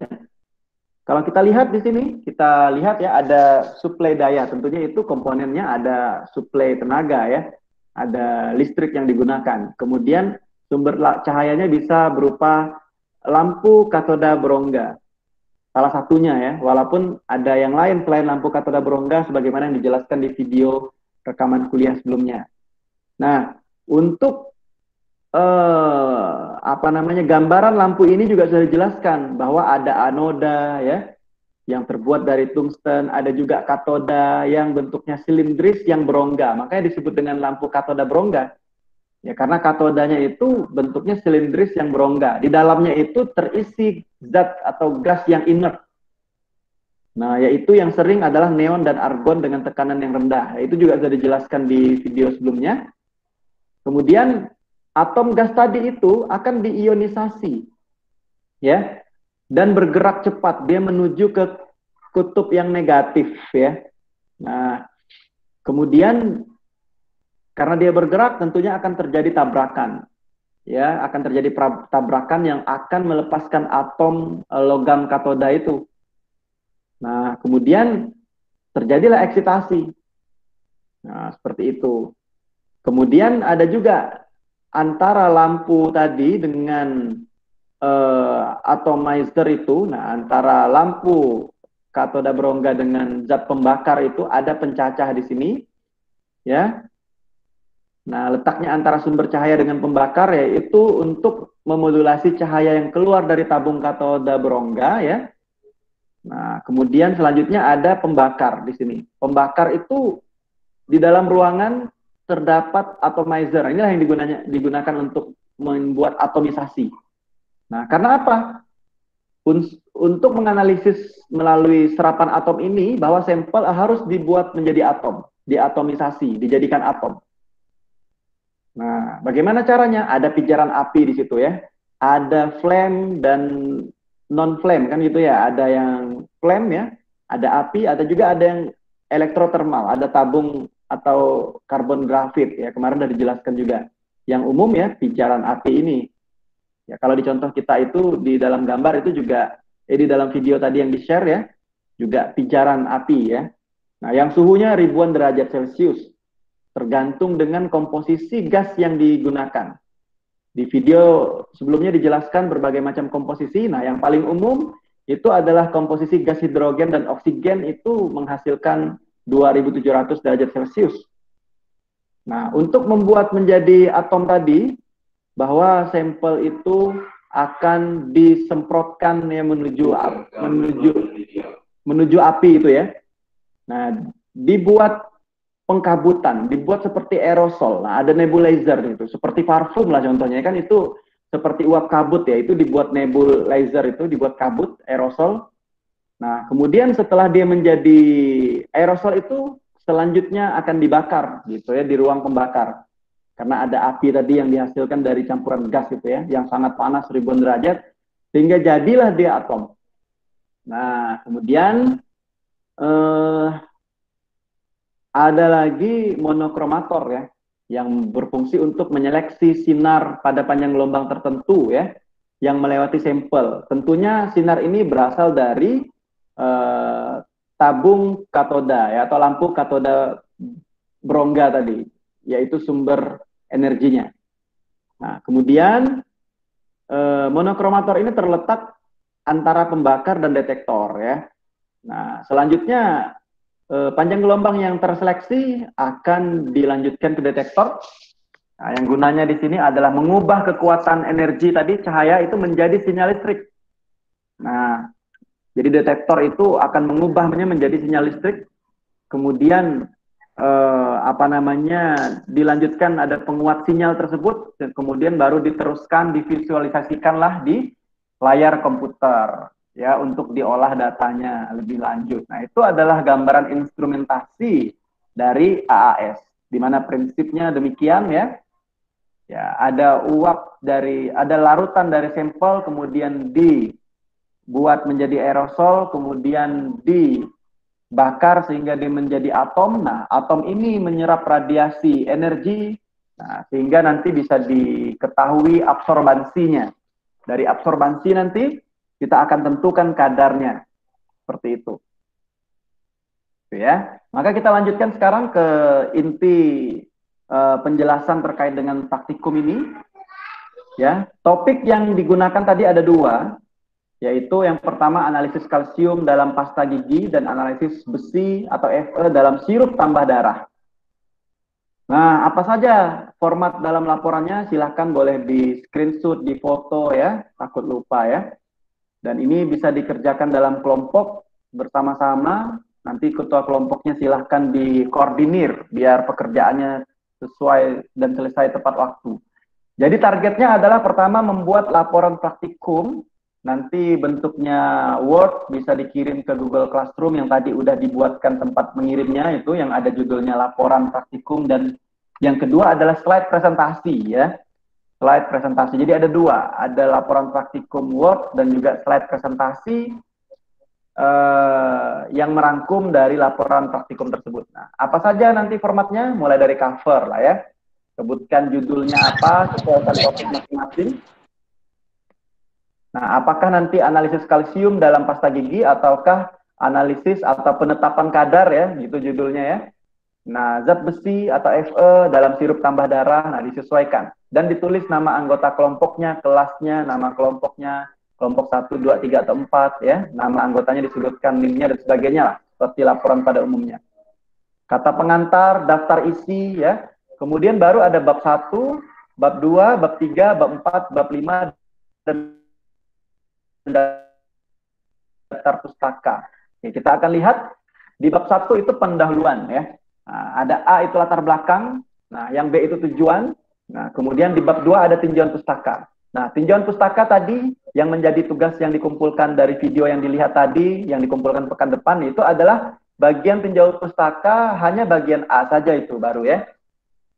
Kalau kita lihat di sini, kita lihat ya ada suplai daya. Tentunya itu komponennya ada suplai tenaga ya, ada listrik yang digunakan. Kemudian sumber cahayanya bisa berupa lampu katoda berongga. Salah satunya ya, walaupun ada yang lain selain lampu katoda berongga sebagaimana yang dijelaskan di video rekaman kuliah sebelumnya. Nah, untuk gambaran lampu ini juga sudah dijelaskan bahwa ada anoda ya yang terbuat dari tungsten, ada juga katoda yang bentuknya silindris yang berongga, makanya disebut dengan lampu katoda berongga ya, karena katodanya itu bentuknya silindris yang berongga, di dalamnya itu terisi zat atau gas yang inert. Nah, yaitu yang sering adalah neon dan argon dengan tekanan yang rendah. Itu juga sudah dijelaskan di video sebelumnya. Kemudian atom gas tadi itu akan diionisasi ya dan bergerak cepat, dia menuju ke kutub yang negatif ya. Nah, kemudian karena dia bergerak tentunya akan terjadi tabrakan ya, akan terjadi tabrakan yang akan melepaskan atom logam katoda itu. Nah, kemudian terjadilah eksitasi. Nah, seperti itu. Kemudian ada juga antara lampu tadi dengan atomizer itu, nah antara lampu katoda berongga dengan zat pembakar itu ada pencacah di sini, ya. Nah, letaknya antara sumber cahaya dengan pembakar yaitu untuk memodulasi cahaya yang keluar dari tabung katoda berongga, ya. Nah, kemudian selanjutnya ada pembakar di sini. Pembakar itu di dalam ruangan terdapat atomizer. Inilah yang digunakan untuk membuat atomisasi. Nah, karena apa? Untuk menganalisis melalui serapan atom ini, bahwa sampel harus dibuat menjadi atom, diatomisasi, dijadikan atom. Nah, bagaimana caranya? Ada pijaran api di situ ya. Ada flame dan non-flame kan gitu ya. Ada yang flame ya, ada api, ada juga ada yang elektrotermal, ada tabung atau karbon grafit ya. Kemarin sudah dijelaskan juga. Yang umum ya, pijaran api ini. Ya, kalau di contoh kita itu di dalam gambar itu juga di dalam video tadi yang di-share ya, juga pijaran api ya. Nah, yang suhunya ribuan derajat Celcius, tergantung dengan komposisi gas yang digunakan. Di video sebelumnya dijelaskan berbagai macam komposisi. Nah, yang paling umum itu adalah komposisi gas hidrogen dan oksigen itu menghasilkan 2700 derajat Celcius. Nah, untuk membuat menjadi atom tadi, bahwa sampel itu akan disemprotkan ya menuju api itu ya. Nah, dibuat pengkabutan, dibuat seperti aerosol. Nah, ada nebulizer itu, seperti parfum lah contohnya kan, itu seperti uap kabut ya, itu dibuat nebulizer itu, dibuat kabut aerosol. Nah, kemudian setelah dia menjadi aerosol itu selanjutnya akan dibakar gitu ya di ruang pembakar. Karena ada api tadi yang dihasilkan dari campuran gas itu ya, yang sangat panas ribuan derajat, sehingga jadilah dia atom. Nah, kemudian ada lagi monokromator ya, yang berfungsi untuk menyeleksi sinar pada panjang gelombang tertentu ya, yang melewati sampel. Tentunya sinar ini berasal dari tabung katoda ya, atau lampu katoda berongga tadi, yaitu sumber energinya. Nah, kemudian monokromator ini terletak antara pembakar dan detektor ya. Nah, selanjutnya panjang gelombang yang terseleksi akan dilanjutkan ke detektor. Nah, yang gunanya di sini adalah mengubah kekuatan energi tadi cahaya itu menjadi sinyal listrik. Nah, jadi detektor itu akan mengubahnya menjadi sinyal listrik. Kemudian dilanjutkan ada penguat sinyal tersebut, dan kemudian baru diteruskan divisualisasikanlah di layar komputer ya, untuk diolah datanya lebih lanjut. Nah, itu adalah gambaran instrumentasi dari AAS, di mana prinsipnya demikian ya. Ya, ada larutan dari sampel, kemudian dibuat menjadi aerosol, kemudian dibakar sehingga dia menjadi atom. Nah, atom ini menyerap radiasi energi, nah, sehingga nanti bisa diketahui absorbansinya. Dari absorbansi nanti kita akan tentukan kadarnya. Seperti itu. Ya. Maka kita lanjutkan sekarang ke inti penjelasan terkait dengan praktikum ini. Ya, topik yang digunakan tadi ada dua, yaitu yang pertama analisis kalsium dalam pasta gigi dan analisis besi atau Fe dalam sirup tambah darah. Nah, apa saja format dalam laporannya? Silahkan boleh di screenshot, di foto ya, takut lupa ya. Dan ini bisa dikerjakan dalam kelompok bersama-sama. Nanti ketua kelompoknya silahkan dikoordinir biar pekerjaannya sesuai dan selesai tepat waktu. Jadi targetnya adalah pertama membuat laporan praktikum. Nanti bentuknya Word, bisa dikirim ke Google Classroom yang tadi udah dibuatkan tempat mengirimnya, itu yang ada judulnya laporan praktikum. Dan yang kedua adalah slide presentasi ya, slide presentasi. Jadi ada dua, ada laporan praktikum Word dan juga slide presentasi yang merangkum dari laporan praktikum tersebut. Nah, apa saja nanti formatnya? Mulai dari cover lah ya, sebutkan judulnya apa, sesuaikan topik masing-masing. Nah, apakah nanti analisis kalsium dalam pasta gigi ataukah analisis atau penetapan kadar ya, gitu judulnya ya. Nah, zat besi atau Fe dalam sirup tambah darah, nah disesuaikan. Dan ditulis nama anggota kelompoknya, kelasnya, nama kelompoknya, kelompok 1, 2, 3, atau 4 ya. Nama anggotanya disebutkan, NIM-nya dan sebagainya lah, seperti laporan pada umumnya. Kata pengantar, daftar isi ya. Kemudian baru ada bab 1, bab 2, bab 3, bab 4, bab 5, dan daftar pustaka. Oke, kita akan lihat di bab 1 itu pendahuluan ya. Nah, ada A itu latar belakang, nah yang B itu tujuan. Nah, kemudian di bab 2 ada tinjauan pustaka. Nah, tinjauan pustaka tadi yang menjadi tugas yang dikumpulkan dari video yang dilihat tadi, yang dikumpulkan pekan depan, itu adalah bagian tinjauan pustaka hanya bagian A saja itu baru ya.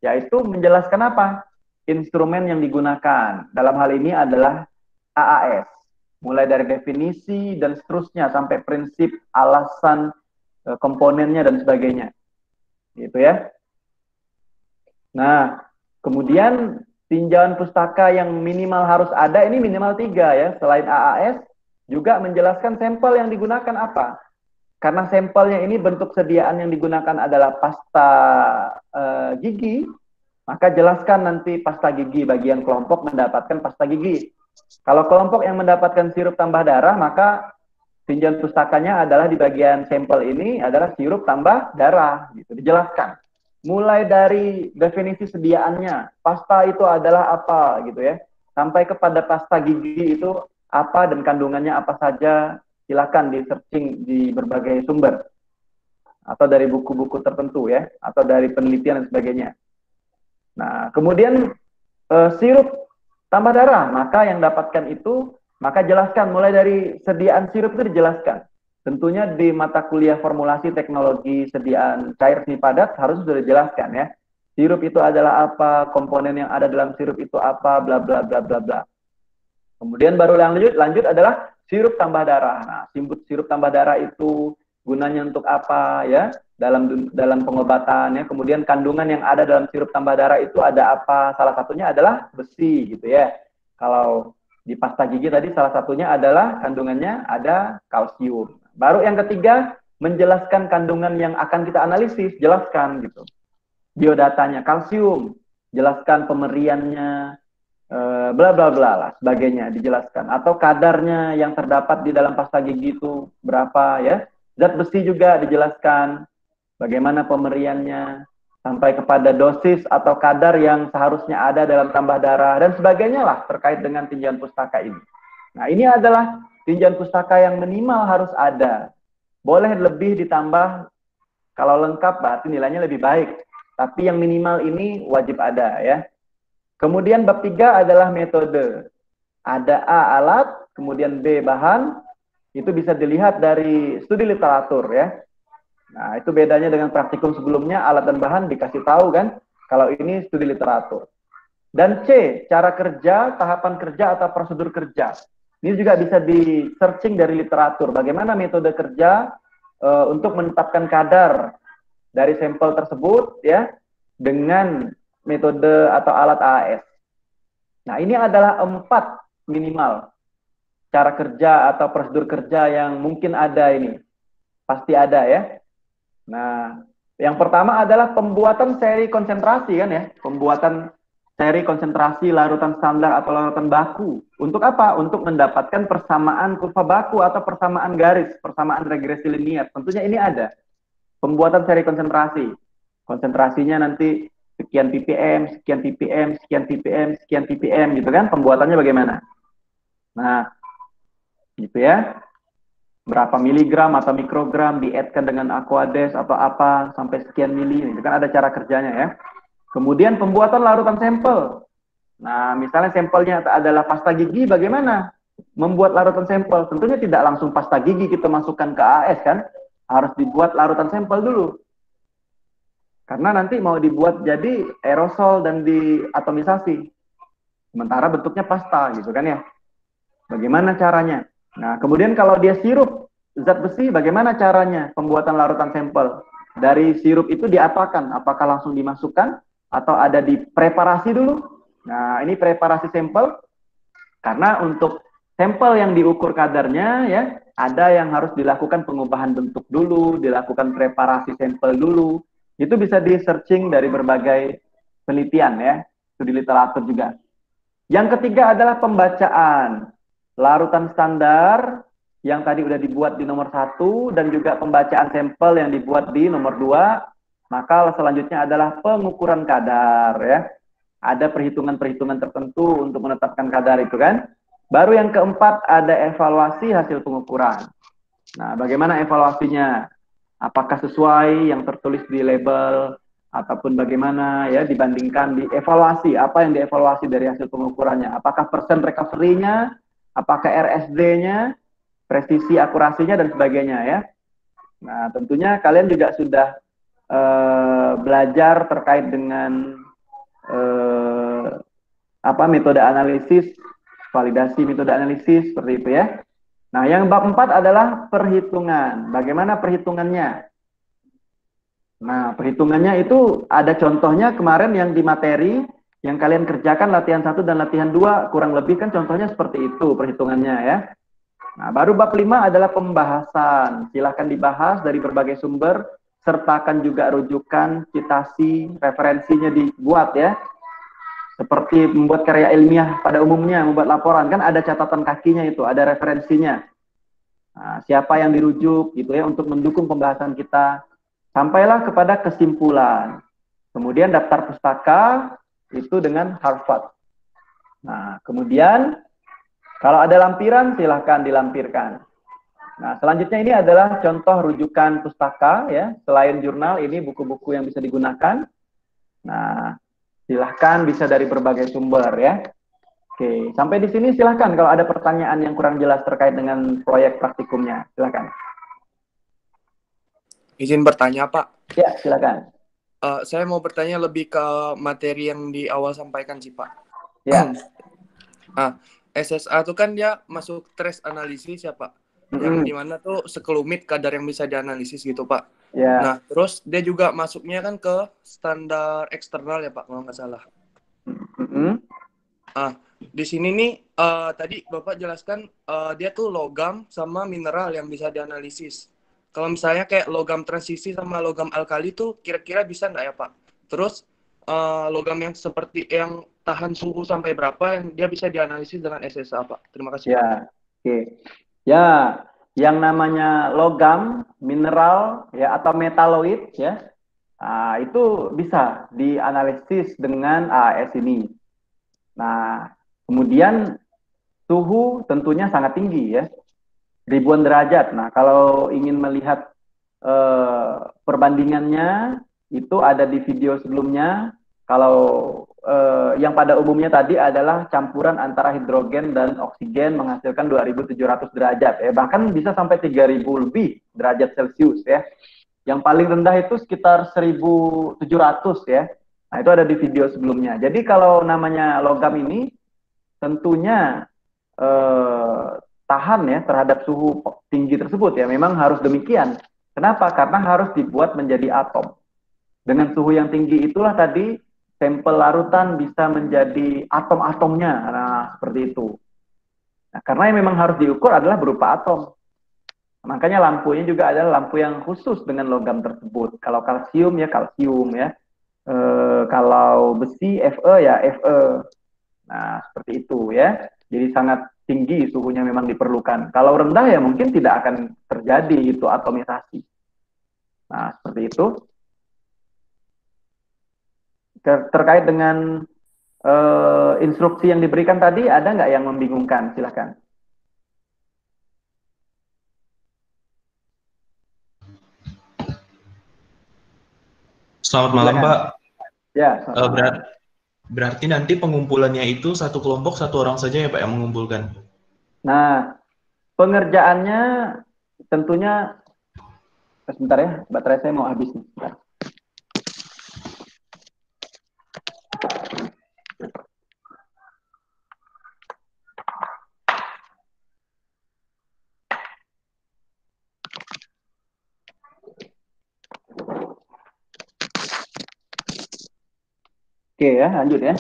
Yaitu menjelaskan apa? Instrumen yang digunakan. Dalam hal ini adalah AAS. Mulai dari definisi dan seterusnya sampai prinsip, alasan, komponennya dan sebagainya. Gitu ya. Nah, kemudian tinjauan pustaka yang minimal harus ada, ini minimal 3 ya. Selain AAS, juga menjelaskan sampel yang digunakan apa. Karena sampelnya ini bentuk sediaan yang digunakan adalah pasta gigi, maka jelaskan nanti pasta gigi, bagian kelompok mendapatkan pasta gigi. Kalau kelompok yang mendapatkan sirup tambah darah, maka tinjauan pustakanya adalah di bagian sampel ini adalah sirup tambah darah, gitu dijelaskan. Mulai dari definisi sediaannya, pasta itu adalah apa, gitu ya, sampai kepada pasta gigi itu apa dan kandungannya apa saja, silakan di searching di berbagai sumber atau dari buku-buku tertentu ya, atau dari penelitian dan sebagainya. Nah, kemudian sirup tambah darah, maka yang dapatkan itu, maka jelaskan mulai dari sediaan sirup itu dijelaskan. Tentunya di mata kuliah formulasi teknologi sediaan cair semi padat harus sudah dijelaskan ya. Sirup itu adalah apa, komponen yang ada dalam sirup itu apa, bla bla bla bla bla. Kemudian baru lanjut adalah sirup tambah darah. Nah, sirup tambah darah itu gunanya untuk apa ya? Dalam pengobatan ya. Kemudian kandungan yang ada dalam sirup tambah darah itu ada apa? Salah satunya adalah besi gitu ya. Kalau di pasta gigi tadi salah satunya adalah kandungannya ada kalsium. Baru yang ketiga menjelaskan kandungan yang akan kita analisis, jelaskan gitu. Biodatanya kalsium, jelaskan pemeriannya, bla bla bla lah sebagainya dijelaskan. Atau kadarnya yang terdapat di dalam pasta gigi itu berapa ya. Zat besi juga dijelaskan. Bagaimana pemeriannya, sampai kepada dosis atau kadar yang seharusnya ada dalam tambah darah, dan sebagainya lah terkait dengan tinjauan pustaka ini. Nah, ini adalah tinjauan pustaka yang minimal harus ada. Boleh lebih ditambah, kalau lengkap berarti nilainya lebih baik. Tapi yang minimal ini wajib ada ya. Kemudian bab 3 adalah metode. Ada A alat, kemudian B bahan, itu bisa dilihat dari studi literatur ya. Nah, itu bedanya dengan praktikum sebelumnya, alat dan bahan dikasih tahu kan, kalau ini studi literatur. Dan C, cara kerja, tahapan kerja atau prosedur kerja. Ini juga bisa di searching dari literatur, bagaimana metode kerja untuk menetapkan kadar dari sampel tersebut ya, dengan metode atau alat AAS. Nah, ini adalah 4 minimal. cara kerja atau prosedur kerja yang mungkin ada ini. Pasti ada ya. Nah, yang pertama adalah pembuatan seri konsentrasi kan ya. Pembuatan seri konsentrasi larutan standar atau larutan baku. Untuk apa? Untuk mendapatkan persamaan kurva baku atau persamaan garis, persamaan regresi linear. Tentunya ini ada. Pembuatan seri konsentrasi. Konsentrasinya nanti sekian ppm, sekian ppm, sekian ppm, sekian ppm gitu kan. Pembuatannya bagaimana? Nah, gitu ya. Berapa miligram atau mikrogram diaddkan dengan aquades atau apa sampai sekian mili, itu kan ada cara kerjanya ya. Kemudian pembuatan larutan sampel. Nah, misalnya sampelnya adalah pasta gigi, bagaimana membuat larutan sampel? Tentunya tidak langsung pasta gigi kita masukkan ke AS kan, harus dibuat larutan sampel dulu. Karena nanti mau dibuat jadi aerosol dan diatomisasi. Sementara bentuknya pasta gitu kan ya. Bagaimana caranya? Nah, kemudian kalau dia sirup zat besi, bagaimana caranya pembuatan larutan sampel? Dari sirup itu diapakan? Apakah langsung dimasukkan atau ada di preparasi dulu? Nah, ini preparasi sampel. Karena untuk sampel yang diukur kadarnya ya, ada yang harus dilakukan pengubahan bentuk dulu, dilakukan preparasi sampel dulu. Itu bisa di searching dari berbagai penelitian ya, itu di literatur juga. Yang ketiga adalah pembacaan. Larutan standar yang tadi udah dibuat di nomor 1 dan juga pembacaan sampel yang dibuat di nomor 2. Maka selanjutnya adalah pengukuran kadar ya. Ada perhitungan-perhitungan tertentu untuk menetapkan kadar itu kan. Baru yang keempat ada evaluasi hasil pengukuran. Nah, bagaimana evaluasinya? Apakah sesuai yang tertulis di label ataupun bagaimana ya dibandingkan dievaluasi, apa yang dievaluasi dari hasil pengukurannya? Apakah persen recovery-nya? Apakah RSD-nya, presisi akurasinya, dan sebagainya ya. Nah, tentunya kalian juga sudah belajar terkait dengan metode analisis, validasi metode analisis, seperti itu ya. Nah, yang bab 4 adalah perhitungan. Bagaimana perhitungannya? Nah, perhitungannya itu ada contohnya kemarin yang di materi, yang kalian kerjakan latihan 1 dan latihan 2 kurang lebih kan contohnya seperti itu perhitungannya ya. Nah, baru bab 5 adalah pembahasan. Silahkan dibahas dari berbagai sumber, sertakan juga rujukan, citasi, referensinya dibuat ya. Seperti membuat karya ilmiah pada umumnya, membuat laporan, kan ada catatan kakinya itu, ada referensinya. Nah, siapa yang dirujuk gitu ya untuk mendukung pembahasan kita. Sampailah kepada kesimpulan. Kemudian daftar pustaka itu dengan Harvard. Nah, kemudian kalau ada lampiran silahkan dilampirkan. Nah, selanjutnya ini adalah contoh rujukan pustaka ya. Selain jurnal ini buku-buku yang bisa digunakan. Nah, silahkan bisa dari berbagai sumber ya. Oke, sampai di sini silahkan kalau ada pertanyaan yang kurang jelas terkait dengan proyek praktikumnya, silahkan. Izin bertanya, Pak. Ya, silakan. Saya mau bertanya lebih ke materi yang di awal sampaikan sih, Pak. Ya. SSA itu kan dia masuk trace analisis ya, Pak. Yang dimana tuh sekelumit kadar yang bisa dianalisis gitu, Pak. Ya. Nah, terus dia juga masuknya kan ke standar eksternal ya, Pak, kalau nggak salah. Di sini nih, tadi Bapak jelaskan dia tuh logam sama mineral yang bisa dianalisis. Kalau misalnya kayak logam transisi sama logam alkali tuh kira-kira bisa nggak ya, Pak? Terus logam yang seperti yang tahan suhu sampai berapa yang dia bisa dianalisis dengan SSA, Pak? Terima kasih, ya. Pak. Oke. Ya, yang namanya logam, mineral ya atau metaloid ya, itu bisa dianalisis dengan AAS ini. Nah, kemudian suhu tentunya sangat tinggi ya. Ribuan derajat. Nah, kalau ingin melihat perbandingannya itu ada di video sebelumnya. Kalau yang pada umumnya tadi adalah campuran antara hidrogen dan oksigen menghasilkan 2.700 derajat ya. Bahkan bisa sampai 3.000 lebih derajat Celcius ya. Yang paling rendah itu sekitar 1.700 ya. Nah, itu ada di video sebelumnya. Jadi kalau namanya logam ini tentunya tahan ya terhadap suhu tinggi tersebut ya, memang harus demikian. Kenapa? Karena harus dibuat menjadi atom. Dengan suhu yang tinggi itulah tadi sampel larutan bisa menjadi atom-atomnya. Nah, seperti itu. Nah, karena yang memang harus diukur adalah berupa atom. Makanya lampunya juga adalah lampu yang khusus dengan logam tersebut. Kalau kalsium ya kalsium ya. Kalau besi Fe ya Fe. Nah, seperti itu ya. Jadi sangat tinggi suhunya memang diperlukan. Kalau rendah ya mungkin tidak akan terjadi itu atomisasi. Nah, seperti itu. Terkait dengan instruksi yang diberikan tadi, ada nggak yang membingungkan? Silakan. Selamat malam, Silakan. Pak. Ya, selamat malam. Berarti nanti pengumpulannya itu satu kelompok satu orang saja ya Pak yang mengumpulkan? Nah, pengerjaannya tentunya, sebentar ya, baterai saya mau habis nih. Sebentar. Oke ya, lanjut ya.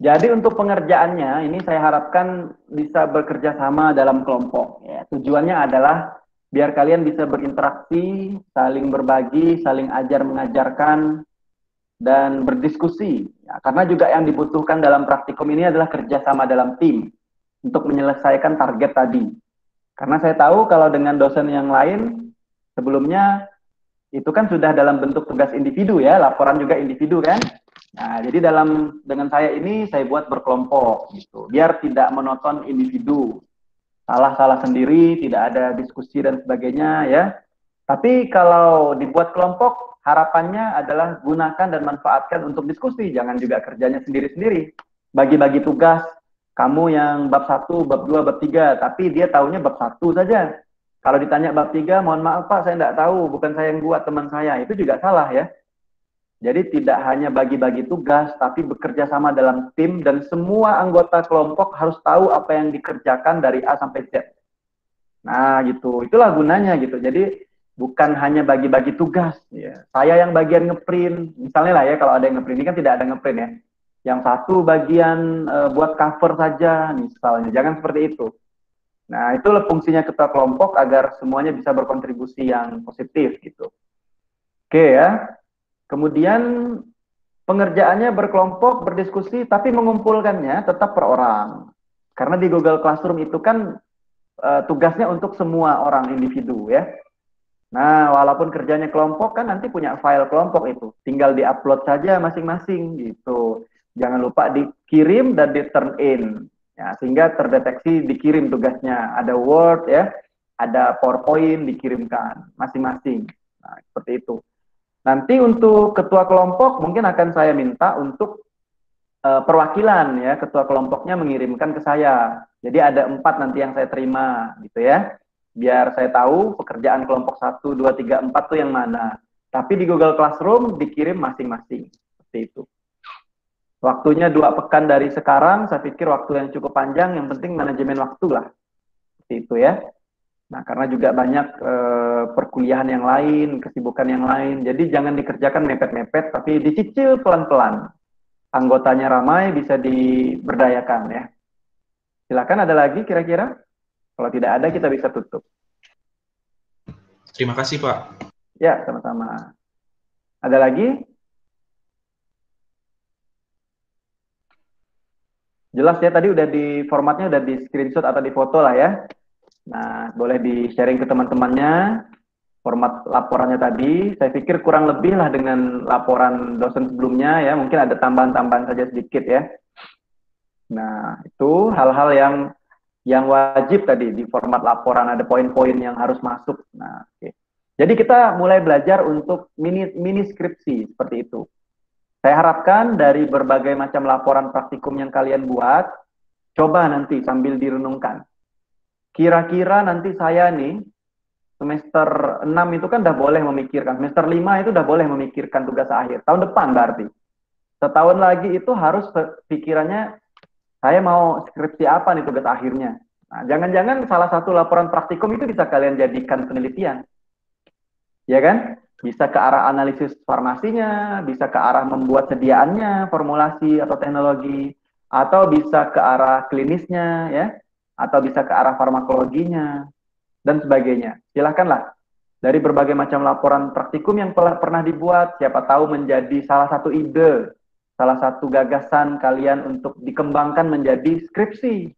Jadi untuk pengerjaannya ini saya harapkan bisa bekerja sama dalam kelompok. Ya, tujuannya adalah biar kalian bisa berinteraksi, saling berbagi, saling ajar mengajarkan, dan berdiskusi. Ya, karena juga yang dibutuhkan dalam praktikum ini adalah kerjasama dalam tim untuk menyelesaikan target tadi. Karena saya tahu kalau dengan dosen yang lain sebelumnya itu kan sudah dalam bentuk tugas individu ya, laporan juga individu kan. Nah, jadi dengan saya ini saya buat berkelompok gitu, biar tidak monoton individu, salah-salah sendiri, tidak ada diskusi dan sebagainya ya. Tapi kalau dibuat kelompok, harapannya adalah gunakan dan manfaatkan untuk diskusi, jangan juga kerjanya sendiri-sendiri. Bagi-bagi tugas, kamu yang bab 1, bab 2, bab 3, tapi dia taunya bab 1 saja. Kalau ditanya bab 3, mohon maaf Pak, saya tidak tahu, bukan saya yang buat, teman saya. Itu juga salah ya. Jadi tidak hanya bagi-bagi tugas, tapi bekerja sama dalam tim dan semua anggota kelompok harus tahu apa yang dikerjakan dari A sampai Z. Nah gitu, itulah gunanya gitu. Jadi bukan hanya bagi-bagi tugas. Ya. Saya yang bagian ngeprint, misalnya lah ya kalau ada yang ngeprint, ini kan tidak ada ngeprint ya. Yang satu bagian buat cover saja misalnya, jangan seperti itu. Nah itulah fungsinya ketua kelompok agar semuanya bisa berkontribusi yang positif gitu. Oke ya. Kemudian pengerjaannya berkelompok, berdiskusi, tapi mengumpulkannya tetap per orang. Karena di Google Classroom itu kan tugasnya untuk semua orang individu ya. Nah, walaupun kerjanya kelompok kan nanti punya file kelompok itu. Tinggal di-upload saja masing-masing gitu. Jangan lupa dikirim dan di-turn in. Ya, sehingga terdeteksi dikirim tugasnya. Ada Word ya, ada PowerPoint dikirimkan masing-masing. Nah, seperti itu. Nanti untuk ketua kelompok mungkin akan saya minta untuk perwakilan ya, ketua kelompoknya mengirimkan ke saya. Jadi ada 4 nanti yang saya terima gitu ya. Biar saya tahu pekerjaan kelompok 1, 2, 3, 4 tuh yang mana. Tapi di Google Classroom dikirim masing-masing. Seperti itu. Waktunya 2 pekan dari sekarang, saya pikir waktu yang cukup panjang, yang penting manajemen waktu lah. Seperti itu ya. Nah, karena juga banyak perkuliahan yang lain, kesibukan yang lain. Jadi jangan dikerjakan mepet-mepet, tapi dicicil pelan-pelan. Anggotanya ramai, bisa diberdayakan ya. Silakan ada lagi kira-kira? Kalau tidak ada, kita bisa tutup. Terima kasih, Pak. Ya, sama-sama. Ada lagi? Jelas ya, tadi udah di formatnya udah di screenshot atau di foto lah ya. Nah, boleh di-sharing ke teman-temannya format laporannya tadi. Saya pikir kurang lebih lah dengan laporan dosen sebelumnya ya. Mungkin ada tambahan-tambahan saja sedikit ya. Nah, itu hal-hal yang wajib tadi di format laporan, ada poin-poin yang harus masuk. Nah, oke. Jadi kita mulai belajar untuk mini skripsi seperti itu. Saya harapkan dari berbagai macam laporan praktikum yang kalian buat, coba nanti sambil direnungkan. Kira-kira nanti saya nih, semester 6 itu kan udah boleh memikirkan, semester 5 itu udah boleh memikirkan tugas akhir, tahun depan berarti. Setahun lagi itu harus pikirannya, saya mau skripsi apa nih tugas akhirnya. Nah, jangan-jangan salah satu laporan praktikum itu bisa kalian jadikan penelitian. Ya kan? Bisa ke arah analisis farmasinya, bisa ke arah membuat sediaannya, formulasi atau teknologi, atau bisa ke arah klinisnya, ya. atau bisa ke arah farmakologinya, dan sebagainya. Silahkanlah. Dari berbagai macam laporan praktikum yang pernah dibuat, siapa tahu menjadi salah satu ide, salah satu gagasan kalian untuk dikembangkan menjadi skripsi.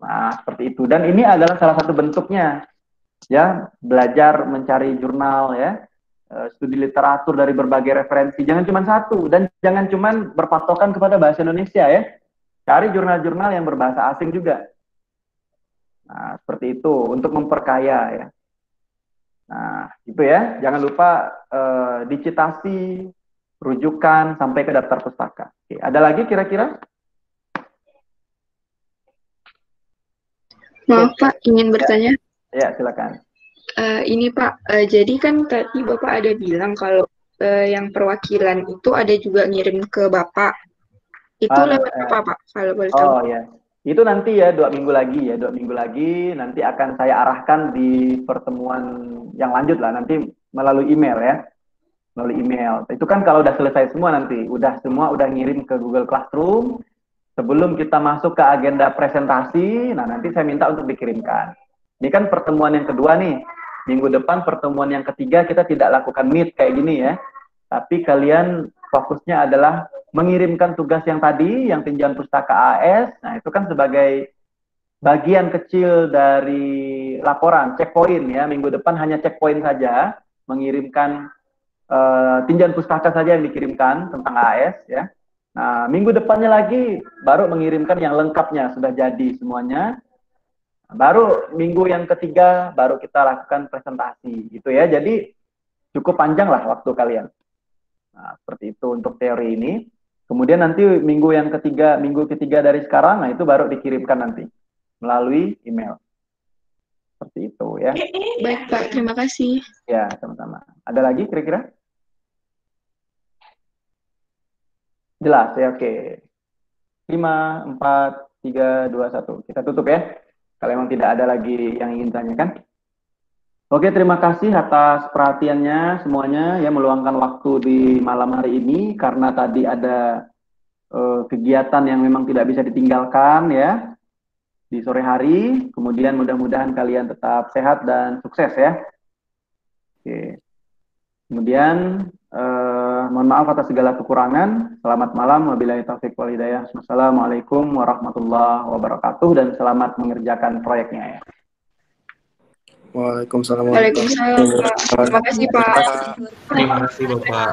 Nah, seperti itu. Dan ini adalah salah satu bentuknya, ya, belajar mencari jurnal, ya, studi literatur dari berbagai referensi. Jangan cuma satu, dan jangan cuma berpatokan kepada bahasa Indonesia, ya. Cari jurnal-jurnal yang berbahasa asing juga. Nah, seperti itu, untuk memperkaya, ya. Nah, gitu ya. Jangan lupa dicitasi, rujukan, sampai ke daftar pustaka. Oke, ada lagi kira-kira? Maaf Pak, ingin bertanya. Ya, silakan. Ini Pak, jadi kan tadi Bapak ada bilang kalau yang perwakilan itu ada juga ngirim ke Bapak. Itu lewat apa Pak, kalau boleh tahu? Oh ya, itu nanti ya 2 minggu lagi ya, 2 minggu lagi nanti akan saya arahkan di pertemuan yang lanjut lah, nanti melalui email ya, melalui email. Itu kan kalau udah selesai semua nanti, udah ngirim ke Google Classroom. Sebelum kita masuk ke agenda presentasi, nah nanti saya minta untuk dikirimkan. Ini kan pertemuan yang kedua nih. Minggu depan pertemuan yang ketiga kita tidak lakukan meet kayak gini ya. Tapi kalian fokusnya adalah mengirimkan tugas yang tadi, yang tinjauan pustaka AS. Nah, itu kan sebagai bagian kecil dari laporan, checkpoint ya. Minggu depan hanya checkpoint saja, mengirimkan tinjauan pustaka saja yang dikirimkan tentang AS ya. Nah, minggu depannya lagi baru mengirimkan yang lengkapnya, sudah jadi semuanya. Baru minggu yang ketiga baru kita lakukan presentasi gitu ya. Jadi cukup panjang lah waktu kalian. Nah, seperti itu untuk teori ini. Kemudian nanti minggu ketiga dari sekarang, nah itu baru dikirimkan nanti melalui email. Seperti itu ya. Baik Pak, terima kasih. Ya, sama-sama. Ada lagi kira-kira? Jelas ya, oke. 5, 4, 3, 2, 1. Kita tutup ya. Kalau memang tidak ada lagi yang ingin tanyakan. Oke, terima kasih atas perhatiannya semuanya ya, meluangkan waktu di malam hari ini karena tadi ada kegiatan yang memang tidak bisa ditinggalkan ya di sore hari. Kemudian mudah-mudahan kalian tetap sehat dan sukses ya. Oke. Kemudian mohon maaf atas segala kekurangan. Selamat malam, wabillahi taufiq wal hidayah. Wassalamualaikum warahmatullahi wabarakatuh dan selamat mengerjakan proyeknya ya. Waalaikumsalam. Waalaikumsalam Pak. Terima kasih Pak. Terima kasih Bapak.